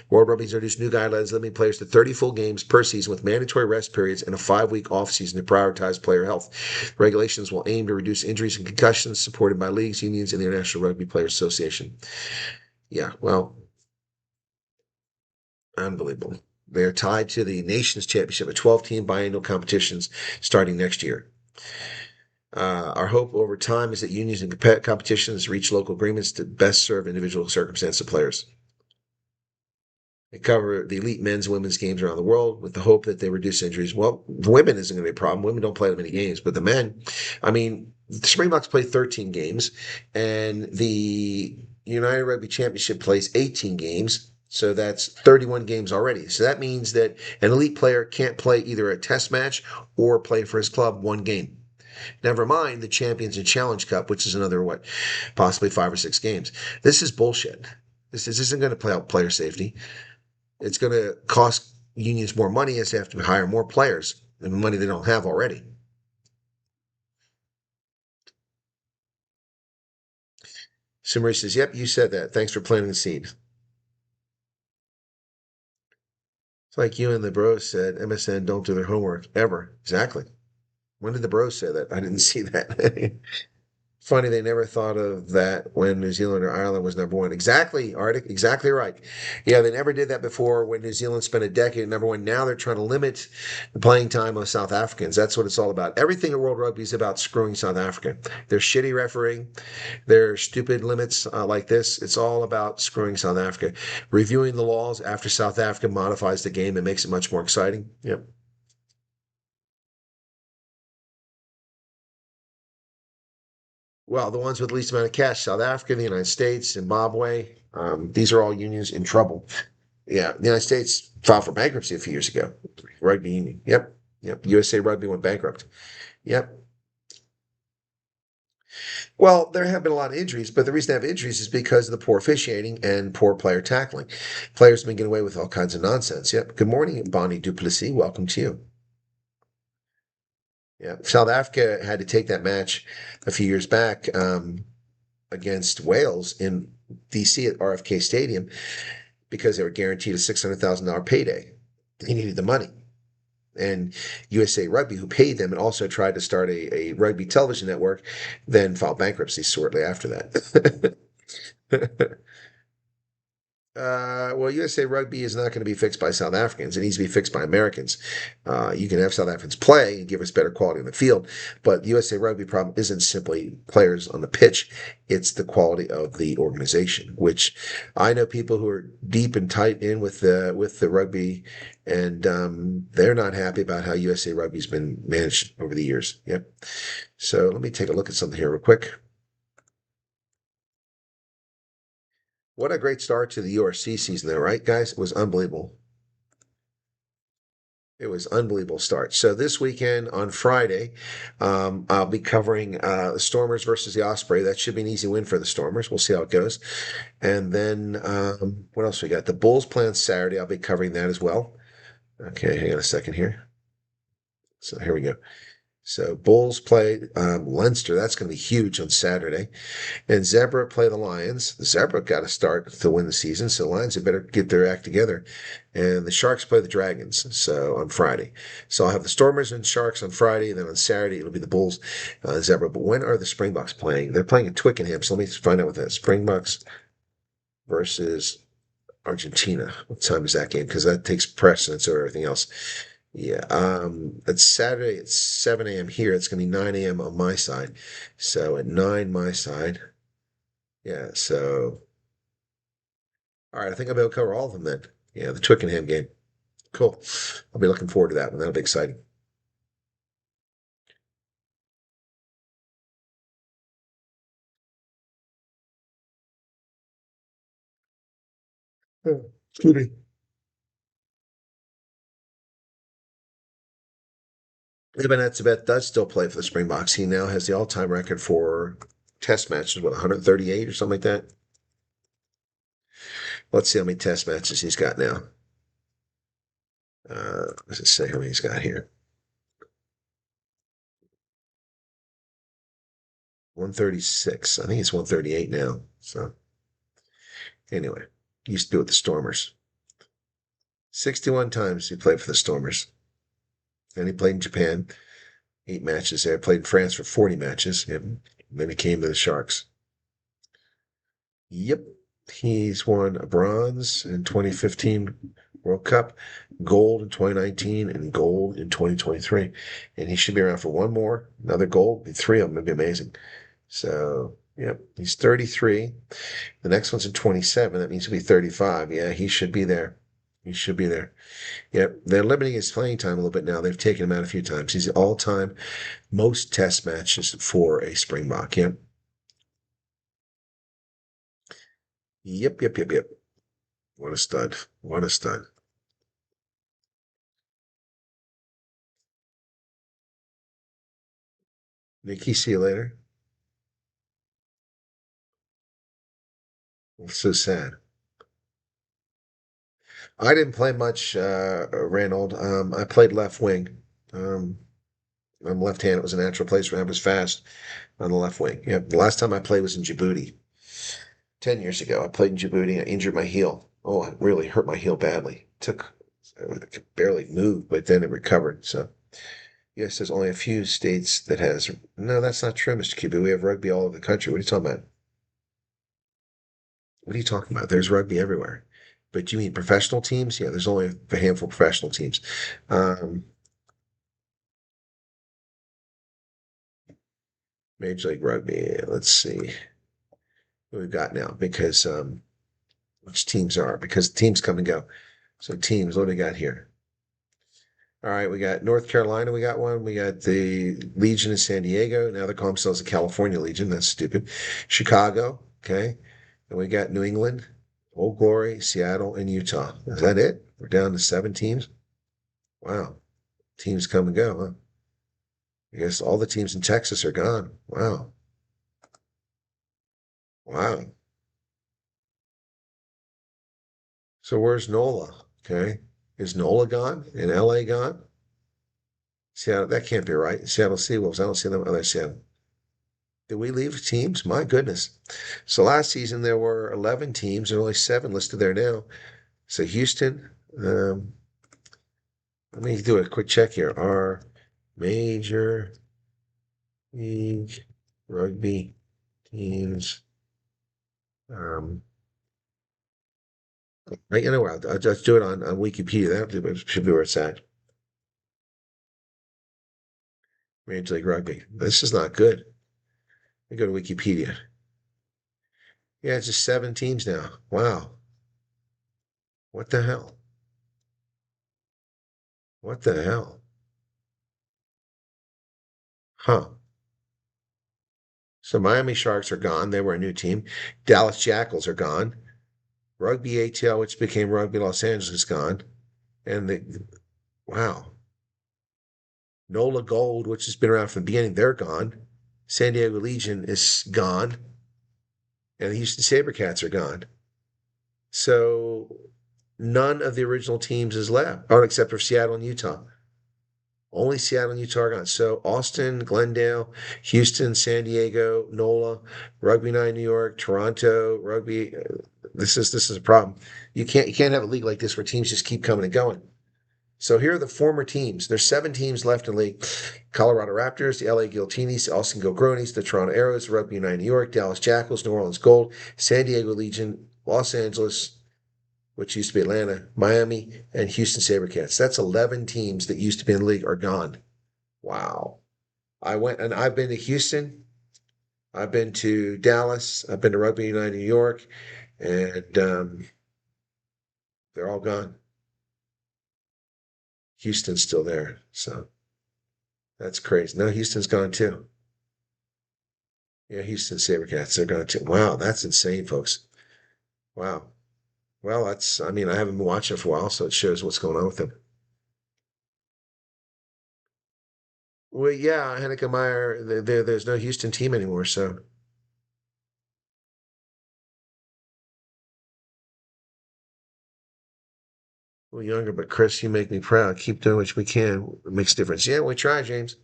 [SPEAKER 3] World Rugby has introduced new guidelines limiting players to 30 full games per season with mandatory rest periods and a 5-week off-season to prioritize player health. Regulations will aim to reduce injuries and concussions, supported by leagues, unions, and the International Rugby Players Association. Yeah, well, unbelievable. They're tied to the Nations Championship, a 12-team biannual competitions starting next year. Our hope over time is that unions and competitions reach local agreements to best serve individual circumstances of players. They cover the elite men's and women's games around the world with the hope that they reduce injuries. Well, the women isn't going to be a problem. Women don't play that many games, but the men, I mean, the Springboks play 13 games, and the United Rugby Championship plays 18 games. So that's 31 games already. So that means that an elite player can't play either a test match or play for his club one game. Never mind the Champions and Challenge Cup, which is another, possibly 5 or 6 games. This is bullshit. This isn't going to play out player safety. It's going to cost unions more money as they have to hire more players and money they don't have already. Simri says, yep, you said that. Thanks for planting the seed. It's like you and the bros said MSN don't do their homework ever. Exactly. When did the bros say that? I didn't see that. Funny they never thought of that when New Zealand or Ireland was number one. Exactly, Arctic. Exactly right. Yeah, they never did that before when New Zealand spent a decade at number one. Now they're trying to limit the playing time of South Africans. That's what it's all about. Everything at World Rugby is about screwing South Africa. Their shitty refereeing, their stupid limits like this. It's all about screwing South Africa. Reviewing the laws after South Africa modifies the game and makes it much more exciting. Yep. Well, the ones with the least amount of cash, South Africa, the United States, Zimbabwe, these are all unions in trouble. Yeah, the United States filed for bankruptcy a few years ago. Rugby union. Yep. Yep. USA Rugby went bankrupt. Yep. Well, there have been a lot of injuries, but the reason they have injuries is because of the poor officiating and poor player tackling. Players have been getting away with all kinds of nonsense. Yep. Good morning, Bonnie Duplessis. Welcome to you. Yeah. South Africa had to take that match a few years back against Wales in DC at RFK Stadium because they were guaranteed a $600,000 payday. They needed the money. And USA Rugby, who paid them and also tried to start a rugby television network, then filed bankruptcy shortly after that. Well, USA Rugby is not going to be fixed by South Africans. It needs to be fixed by Americans. You can have South Africans play and give us better quality on the field, but the USA Rugby problem isn't simply players on the pitch. It's the quality of the organization, which I know people who are deep and tight in with the rugby, and they're not happy about how USA Rugby's been managed over the years. Yep. So let me take a look at something here real quick. What a great start to the URC season, though, right, guys? It was unbelievable. It was unbelievable start. So this weekend on Friday, I'll be covering the Stormers versus the Osprey. That should be an easy win for the Stormers. We'll see how it goes. And then what else we got? The Bulls play on Saturday. I'll be covering that as well. Okay, hang on a second here. So here we go. So Bulls play Leinster. That's going to be huge on Saturday. And Zebra play the Lions. The Zebra got to start to win the season, so the Lions had better get their act together. And the Sharks play the Dragons. So on Friday. So I'll have the Stormers and Sharks on Friday, and then on Saturday it'll be the Bulls, Zebra. But when are the Springboks playing? They're playing in Twickenham. So let me find out what that is. Springboks versus Argentina. What time is that game? Because that takes precedence over everything else. Yeah, it's Saturday at 7 a.m. here. It's going to be 9 a.m. on my side. So at 9 my side. Yeah, so all right, I think I'll be able to cover all of them then. Yeah, the Twickenham game. Cool. I'll be looking forward to that one. That'll be exciting. Yeah, excuse me. Eben Etzebeth does still play for the Springboks. He now has the all-time record for test matches, what, 138 or something like that? Let's see how many test matches he's got now. Let's say how many he's got here. 136. I think it's 138 now. So anyway, he used to do it with the Stormers. 61 times he played for the Stormers. And he played in Japan, 8 matches there. Played in France for 40 matches. And then he came to the Sharks. Yep. He's won a bronze in 2015 World Cup, gold in 2019, and gold in 2023. And he should be around for one more, another gold, be 3 of them. It'd be amazing. So, yep, he's 33. The next one's in 27. That means he'll be 35. Yeah, he should be there. He should be there. Yep, they're limiting his playing time a little bit now. They've taken him out a few times. He's the all-time most test matches for a Springbok. Yep. Yep, yep, yep, yep. What a stud. What a stud. Nikki, see you later. So sad. I didn't play much, Reynold. I played left wing. Um, I'm left-handed. It was a natural place for me. I was fast on the left wing. Yeah, the last time I played was in Djibouti. 10 years ago, I played in Djibouti. I injured my heel. Oh, it really hurt my heel badly. I could barely move, but then it recovered. So, Yes, there's only a few states that has. No, that's not true, Mr. Cuba. We have rugby all over the country. What are you talking about? What are you talking about? There's rugby everywhere. But you mean professional teams? Yeah, there's only a handful of professional teams. Um, Major League Rugby. Let's see what we've got now because which teams are because teams come and go. So teams, what do we got here? All right, we got North Carolina. We got one. We got the Legion in San Diego. Now they call themselves the California Legion. That's stupid. Chicago. Okay. And we got New England, Old Glory, Seattle, and Utah. Is that it? We're down to 7 teams. Wow. Teams come and go, huh? I guess all the teams in Texas are gone. Wow. Wow. So where's NOLA? Okay. Is NOLA gone? And LA gone? Seattle, that can't be right. Seattle Seawolves. I don't see them. Oh, there's Seattle. Did we leave teams? My goodness. So last season there were 11 teams and only 7 listed there now. So Houston, let me do a quick check here. Our Major League Rugby teams. Right, you know what? I'll just do it on Wikipedia. That should be where it's at. Major League Rugby. This is not good. We go to Wikipedia. Yeah, it's just 7 teams now. Wow. What the hell? What the hell? Huh. So Miami Sharks are gone. They were a new team. Dallas Jackals are gone. Rugby ATL, which became Rugby Los Angeles, is gone. And wow. NOLA Gold, which has been around from the beginning, they're gone. San Diego Legion is gone. And the Houston SaberCats are gone. So none of the original teams is left, oh, except for Seattle and Utah. Only Seattle and Utah are gone. So Austin, Glendale, Houston, San Diego, NOLA, Rugby 9 New York, Toronto, Rugby. This is a problem. You can't have a league like this where teams just keep coming and going. So here are the former teams. There's 7 teams left in the league. Colorado Raptors, the LA Guiltinis, the Austin Gilgronis, the Toronto Arrows, Rugby United New York, Dallas Jackals, New Orleans Gold, San Diego Legion, Los Angeles, which used to be Atlanta, Miami, and Houston SaberCats. That's 11 teams that used to be in the league are gone. Wow. I've been to Houston. I've been to Dallas. I've been to Rugby United New York, and they're all gone. Houston's still there, so that's crazy. No, Houston's gone too. Yeah, Houston SaberCats, they're gone too. Wow, that's insane, folks. Wow. Well, I mean, I haven't been watching for a while, so it shows what's going on with them. Well, yeah, Henneke Meyer, there's no Houston team anymore, so a little younger, but Chris, you make me proud. Keep doing what we can. It makes a difference. Yeah, we try, James.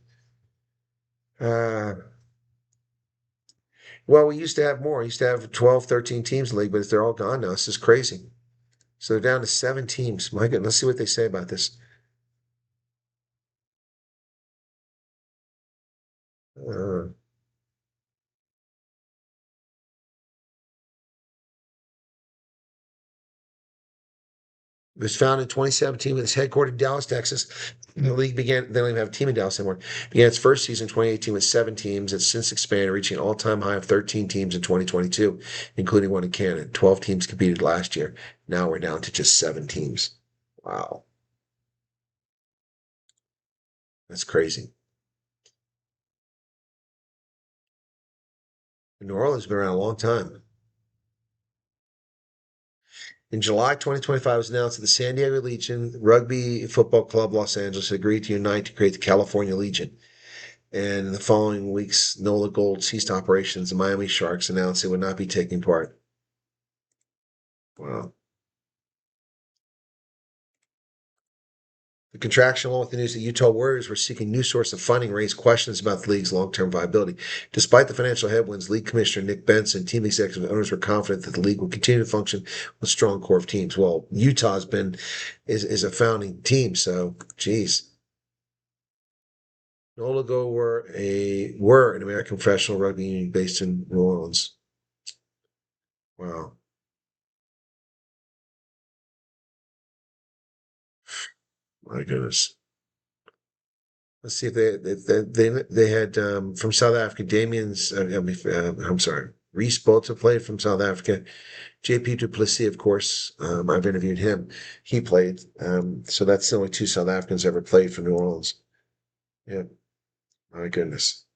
[SPEAKER 3] Uh, well, we used to have more. We used to have 12, 13 teams in the league, but they're all gone now. This is crazy. So they're down to 7 teams. My goodness, let's see what they say about this. Uh, It was founded in 2017 with its headquartered in Dallas, Texas. The league began, they don't even have a team in Dallas anymore. Began its first season in 2018 with 7 teams. It's since expanded, reaching an all-time high of 13 teams in 2022, including one in Canada. 12 teams competed last year. Now we're down to just 7 teams. Wow. That's crazy. New Orleans has been around a long time. In July 2025, it was announced that the San Diego Legion Rugby Football Club Los Angeles agreed to unite to create the California Legion. And in the following weeks, NOLA Gold ceased operations. The Miami Sharks announced it would not be taking part. Wow. The contraction, along with the news that Utah Warriors were seeking new source of funding, raised questions about the league's long-term viability. Despite the financial headwinds, league commissioner Nick Benson, team executives, and owners were confident that the league will continue to function with a strong core of teams. Well, Utah's been is a founding team, so geez. Nolago were an American professional rugby union based in New Orleans. Wow. My goodness. Let's see if they had from South Africa. I'm sorry. Reese Botha played from South Africa. JP Duplessis, of course. I've interviewed him. He played. So that's the only two South Africans ever played for New Orleans. Yeah. My goodness.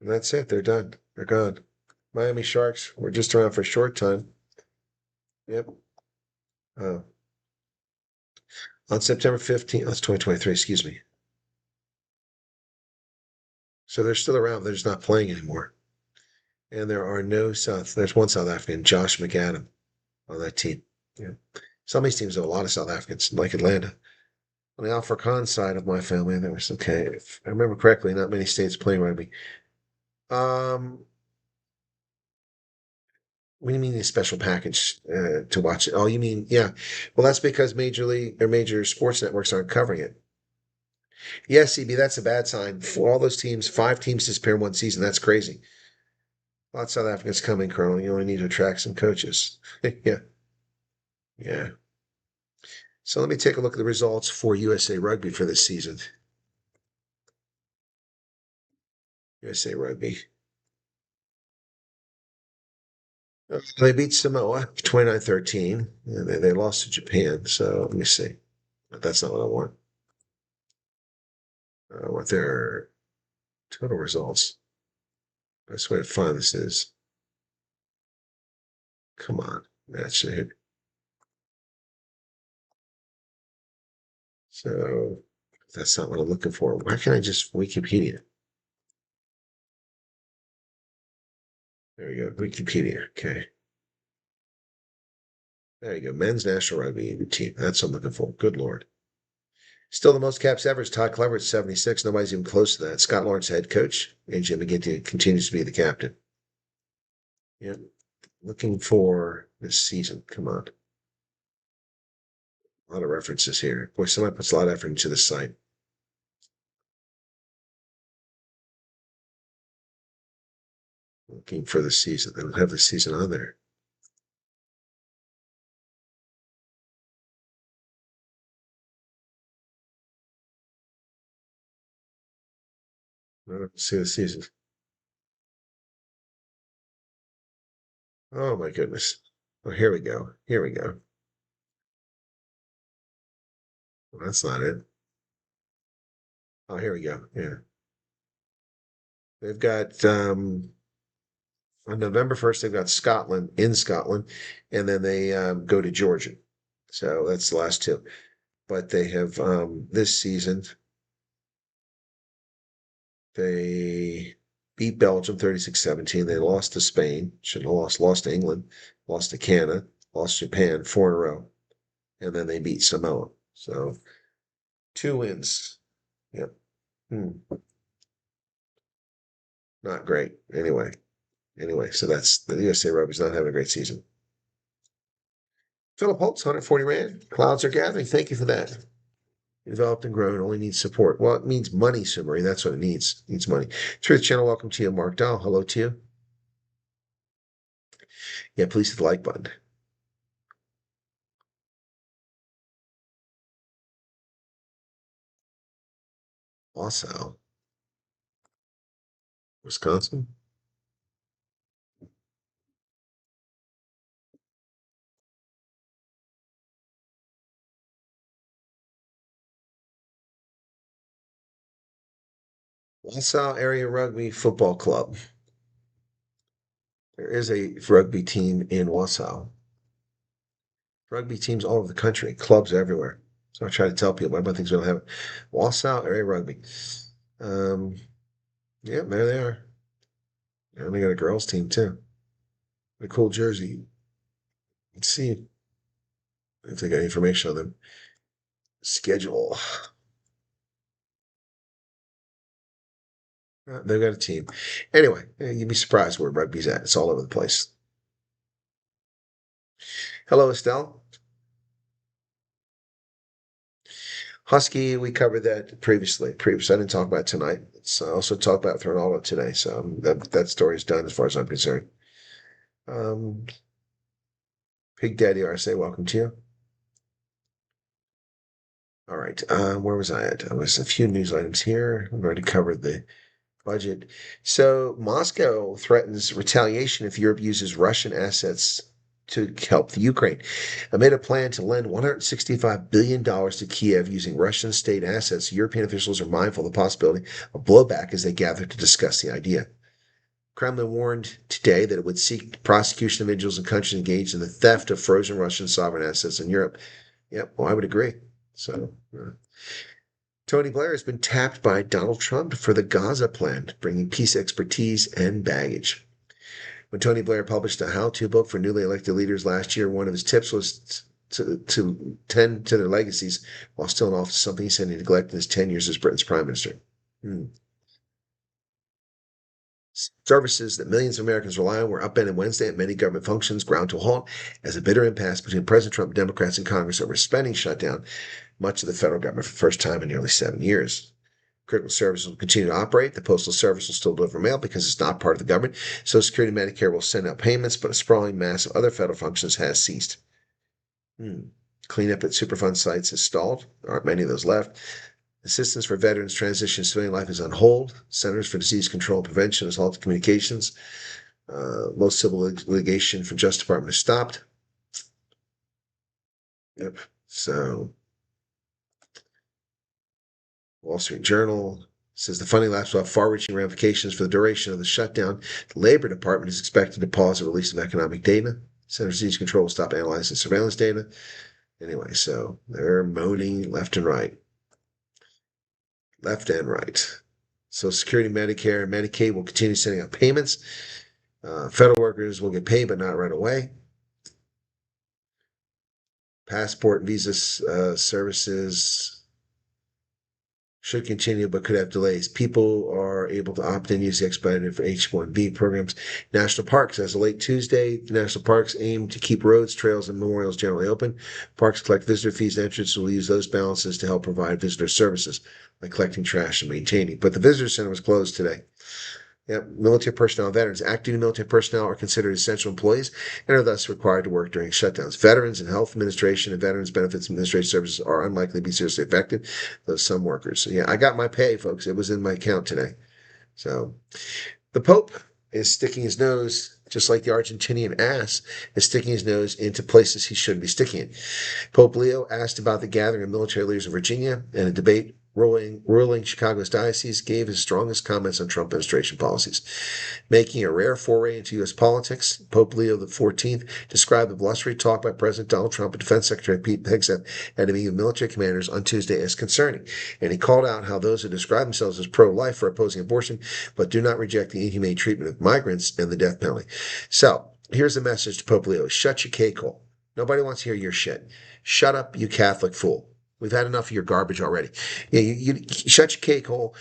[SPEAKER 3] And that's it. They're done. They're gone. Miami Sharks were just around for a short time. Yep. Uh, on September 15th, that's 2023, excuse me. So they're still around. They're just not playing anymore. And there's one South African, Josh McAdam, on that team. Yeah. Some of these teams have a lot of South Africans, like Atlanta. On the Alpha Khan side of my family, there was, okay, if I remember correctly, not many states playing rugby. Um, what do you mean a special package to watch it? Oh, you mean, yeah. Well, that's because major league or major sports networks aren't covering it. Yeah, CB, that's a bad sign. For all those teams, 5 teams disappear in one season. That's crazy. A lot of South Africans coming, Colonel. You only need to attract some coaches. Yeah, yeah. So let me take a look at the results for USA Rugby for this season. USA Rugby. They beat Samoa 29-13. And they lost to Japan. So let me see. But that's not what I want. I want their total results. Best way to find this is. Come on. That's it. So that's not what I'm looking for. Why can't I just Wikipedia? There we go. Wikipedia. Okay. There you go. Men's National Rugby team. That's what I'm looking for. Good Lord. Still the most caps ever is Todd Clever at 76. Nobody's even close to that. Scott Lawrence, head coach. AJ McGinty continues to be the captain. Yep. Looking for this season. Come on. A lot of references here. Boy, somebody puts a lot of effort into this site. Looking for the season. They don't have the season on there. I don't see the season. Oh my goodness. Oh, here we go. Here we go. Well, that's not it. Oh, here we go. Yeah. They've got on November 1st, they've got Scotland in Scotland, and then they go to Georgia. So that's the last two. But they have this season, they beat Belgium 36-17. They lost to Spain, should have lost to England, lost to Canada, lost to Japan 4 in a row, and then they beat Samoa. So 2 wins. Yep. Not great. Anyway, so that's the USA Rugby's not having a great season. Philip Holtz, 140 Rand. Clouds are gathering. Thank you for that. Developed and grown only needs support. Well, it means money, Summary. That's what it needs. It needs money. Truth Channel, welcome to you. Mark Dow, hello to you. Yeah, please hit the like button. Also, Wisconsin. Wausau Area Rugby Football Club. There is a rugby team in Wausau. Rugby teams all over the country, clubs everywhere. So I try to tell people about things we don't have. Wausau Area Rugby. Um, yeah, there they are. And they got a girls team too. A cool jersey. Let's see if they got information on them. Schedule. They've got a team. Anyway, you'd be surprised where rugby's at. It's all over the place. Hello, Estelle. Husky, we covered that previously. I didn't talk about it tonight. Let's also talk about Ronaldo today. So that story is done as far as I'm concerned. Um, Big Daddy RSA, welcome to you. All right, where was I at? There was a few news items here. I've already covered the budget. So Moscow threatens retaliation if Europe uses Russian assets to help the Ukraine. Amid a plan to lend $165 billion to Kiev using Russian state assets, European officials are mindful of the possibility of blowback as they gather to discuss the idea. Kremlin warned today that it would seek prosecution of individuals and countries engaged in the theft of frozen Russian sovereign assets in Europe. Yep, well, I would agree. So, Tony Blair has been tapped by Donald Trump for the Gaza plan, bringing peace expertise and baggage. When Tony Blair published a how-to book for newly elected leaders last year, one of his tips was to tend to their legacies while still in office, something he said he neglected in his 10 years as Britain's prime minister. Services that millions of Americans rely on were upended Wednesday at many government functions, ground to a halt as a bitter impasse between President Trump and Democrats in Congress over spending shut down much of the federal government for the first time in nearly 7 years. Critical services will continue to operate. The Postal Service will still deliver mail because it's not part of the government. Social Security and Medicare will send out payments, but a sprawling mass of other federal functions has ceased. Cleanup at Superfund sites has stalled. There aren't many of those left. Assistance for veterans transition to civilian life is on hold. Centers for Disease Control and Prevention has halted communications. Most civil litigation for Justice Department is stopped. Yep. So, Wall Street Journal says the funding lapse will have far-reaching ramifications for the duration of the shutdown. The Labor Department is expected to pause the release of economic data. Centers for Disease Control will stop analyzing surveillance data. Anyway, so they're moaning left and right. Left and right. Social Security, Medicare, and Medicaid will continue sending out payments. Federal workers will get paid, but not right away. Passport and visa services should continue, but could have delays. People are able to opt in, use the expedited for H-1B programs. National parks, as of late Tuesday, the national parks aim to keep roads, trails, and memorials generally open. Parks collect visitor fees and entrance will use those balances to help provide visitor services, like collecting trash and maintaining. But the visitor center was closed today. Yep. Military personnel and veterans. Active duty military personnel are considered essential employees and are thus required to work during shutdowns. Veterans and health administration and veterans benefits administrative services are unlikely to be seriously affected, though some workers. So yeah, I got my pay, folks. It was in my account today. So the Pope is sticking his nose, just like the Argentinian ass is sticking his nose into places he shouldn't be sticking it. Pope Leo asked about the gathering of military leaders in Virginia and a debate ruling Chicago's diocese gave his strongest comments on Trump administration policies. Making a rare foray into U.S. politics, Pope Leo XIV described the blustery talk by President Donald Trump and Defense Secretary Pete Hegseth at a meeting of military commanders on Tuesday as concerning, and he called out how those who describe themselves as pro-life are opposing abortion, but do not reject the inhumane treatment of migrants and the death penalty. So, here's a message to Pope Leo. Shut your cake hole. Nobody wants to hear your shit. Shut up, you Catholic fool. We've had enough of your garbage already. Yeah, you shut your cake hole.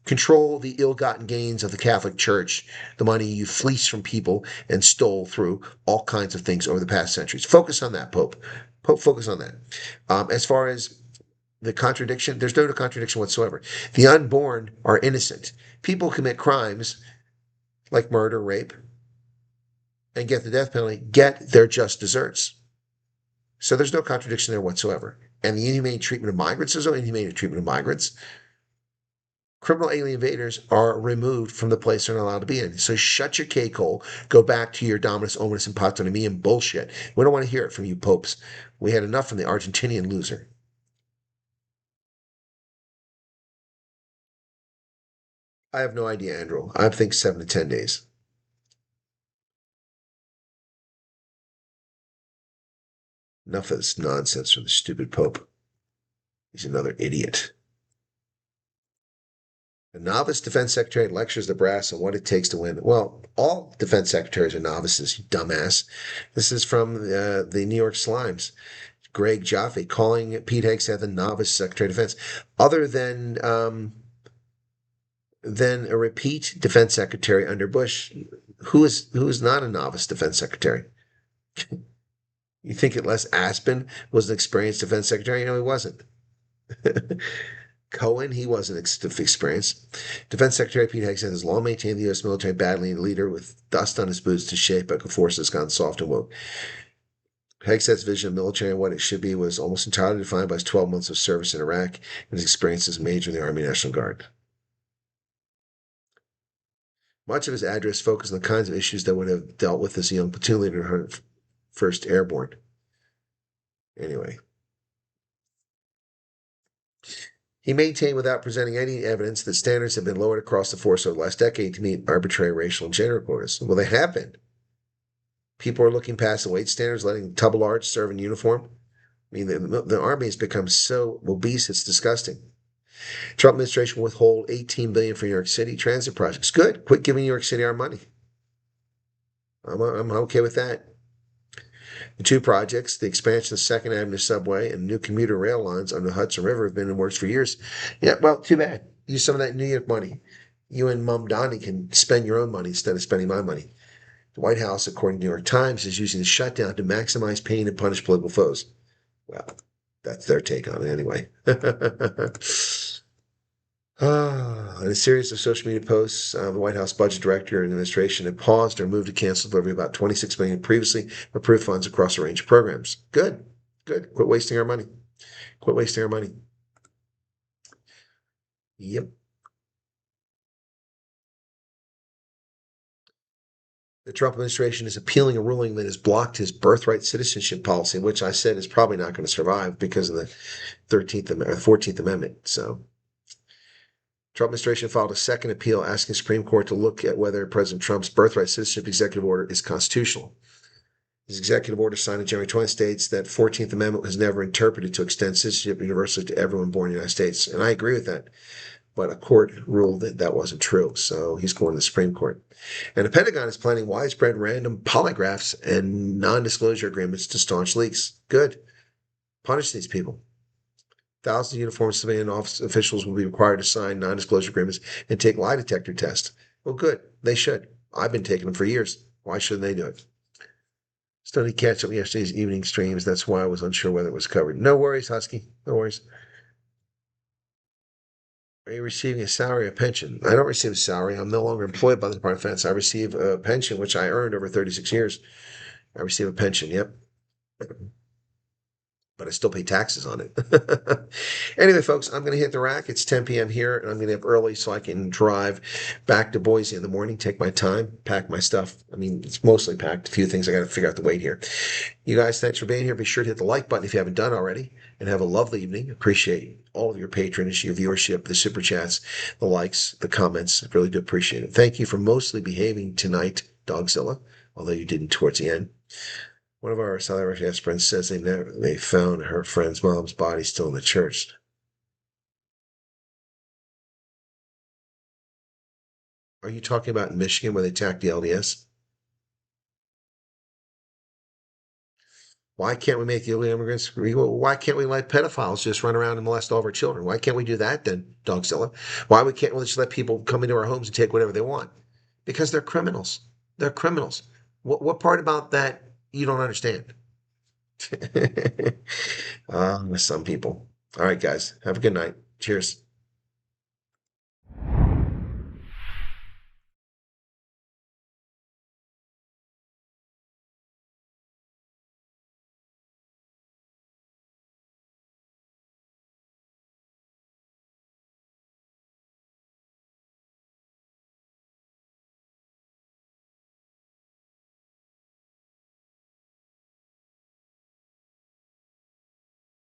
[SPEAKER 3] Control the ill-gotten gains of the Catholic Church, the money you fleeced from people and stole through all kinds of things over the past centuries. Focus on that, Pope. Pope, focus on that. As far as the contradiction, there's no contradiction whatsoever. The unborn are innocent. People commit crimes like murder, rape, and get the death penalty, get their just deserts. So there's no contradiction there whatsoever. And the inhumane treatment of migrants, there's no inhumane treatment of migrants. Criminal alien invaders are removed from the place they're not allowed to be in. So shut your cake hole. Go back to your dominus, omnis, and patronymium bullshit. We don't want to hear it from you popes. We had enough from the Argentinian loser. I have no idea, Andrew. I think 7 to 10 days. Enough of this nonsense from the stupid Pope. He's another idiot. A novice defense secretary lectures the brass on what it takes to win. Well, all defense secretaries are novices, you dumbass. This is from the New York Slimes. Greg Jaffe calling Pete Hegseth a novice secretary of defense. Other than a repeat defense secretary under Bush, who is not a novice defense secretary. You think that Les Aspin was an experienced defense secretary? No, he wasn't. Cohen, he wasn't experienced. Defense Secretary Pete Hegseth has long maintained the U.S. military battling leader with dust on his boots to shape a force that's gone soft and woke. Hegseth's vision of military and what it should be was almost entirely defined by his 12 months of service in Iraq and his experience as a major in the Army National Guard. Much of his address focused on the kinds of issues that would have dealt with as a young platoon leader in 1st Airborne. Anyway. He maintained without presenting any evidence that standards have been lowered across the force over the last decade to meet arbitrary racial and gender quotas. Well, they have been. People are looking past the weight standards, letting Tubelards serve in uniform. I mean, the Army has become so obese, it's disgusting. Trump administration withhold $18 billion for New York City transit projects. Good. Quit giving New York City our money. I'm okay with that. The two projects, the expansion of the 2nd Avenue subway and new commuter rail lines on the Hudson River, have been in the works for years. Yeah, well, too bad. Use some of that New York money. You and Mom Donnie can spend your own money instead of spending my money. The White House, according to the New York Times, is using the shutdown to maximize pain and punish political foes. Well, that's their take on it anyway. In a series of social media posts, the White House budget director and administration had paused or moved to cancel delivery of about $26 million previously approved funds across a range of programs. Good. Quit wasting our money. Yep. The Trump administration is appealing a ruling that has blocked his birthright citizenship policy, which I said is probably not going to survive because of the 14th Amendment. So. Trump administration filed a second appeal asking the Supreme Court to look at whether President Trump's birthright citizenship executive order is constitutional. His executive order signed on January 20 states that 14th Amendment was never interpreted to extend citizenship universally to everyone born in the United States. And I agree with that. But a court ruled that that wasn't true. So he's going to the Supreme Court. And the Pentagon is planning widespread random polygraphs and non-disclosure agreements to staunch leaks. Good. Punish these people. Thousands of uniformed civilian office officials will be required to sign non-disclosure agreements and take lie detector tests. Well, good. They should. I've been taking them for years. Why shouldn't they do it? Still need to catch up yesterday's evening streams. That's why I was unsure whether it was covered. No worries, Husky. No worries. Are you receiving a salary or pension? I don't receive a salary. I'm no longer employed by the Department of Defense. I receive a pension, which I earned over 36 years. I receive a pension, yep. But I still pay taxes on it. Anyway, folks, I'm going to hit the rack. It's 10 p.m. here, and I'm going to have early so I can drive back to Boise in the morning, take my time, pack my stuff. I mean, it's mostly packed. A few things I got to figure out the weight here. You guys, thanks for being here. Be sure to hit the like button if you haven't done already, and have a lovely evening. Appreciate all of your patronage, your viewership, the super chats, the likes, the comments. I really do appreciate it. Thank you for mostly behaving tonight, Dogzilla, although you didn't towards the end. One of our South African friends says they found her friend's mom's body still in the church. Are you talking about in Michigan where they attacked the LDS? Why can't we make illegal immigrants? Why can't we let pedophiles just run around and molest all of our children? Why can't we do that then, Dogzilla? Why can't we just let people come into our homes and take whatever they want? Because they're criminals. They're criminals. What part about that you don't understand? Some people. All right, guys. Have a good night. Cheers.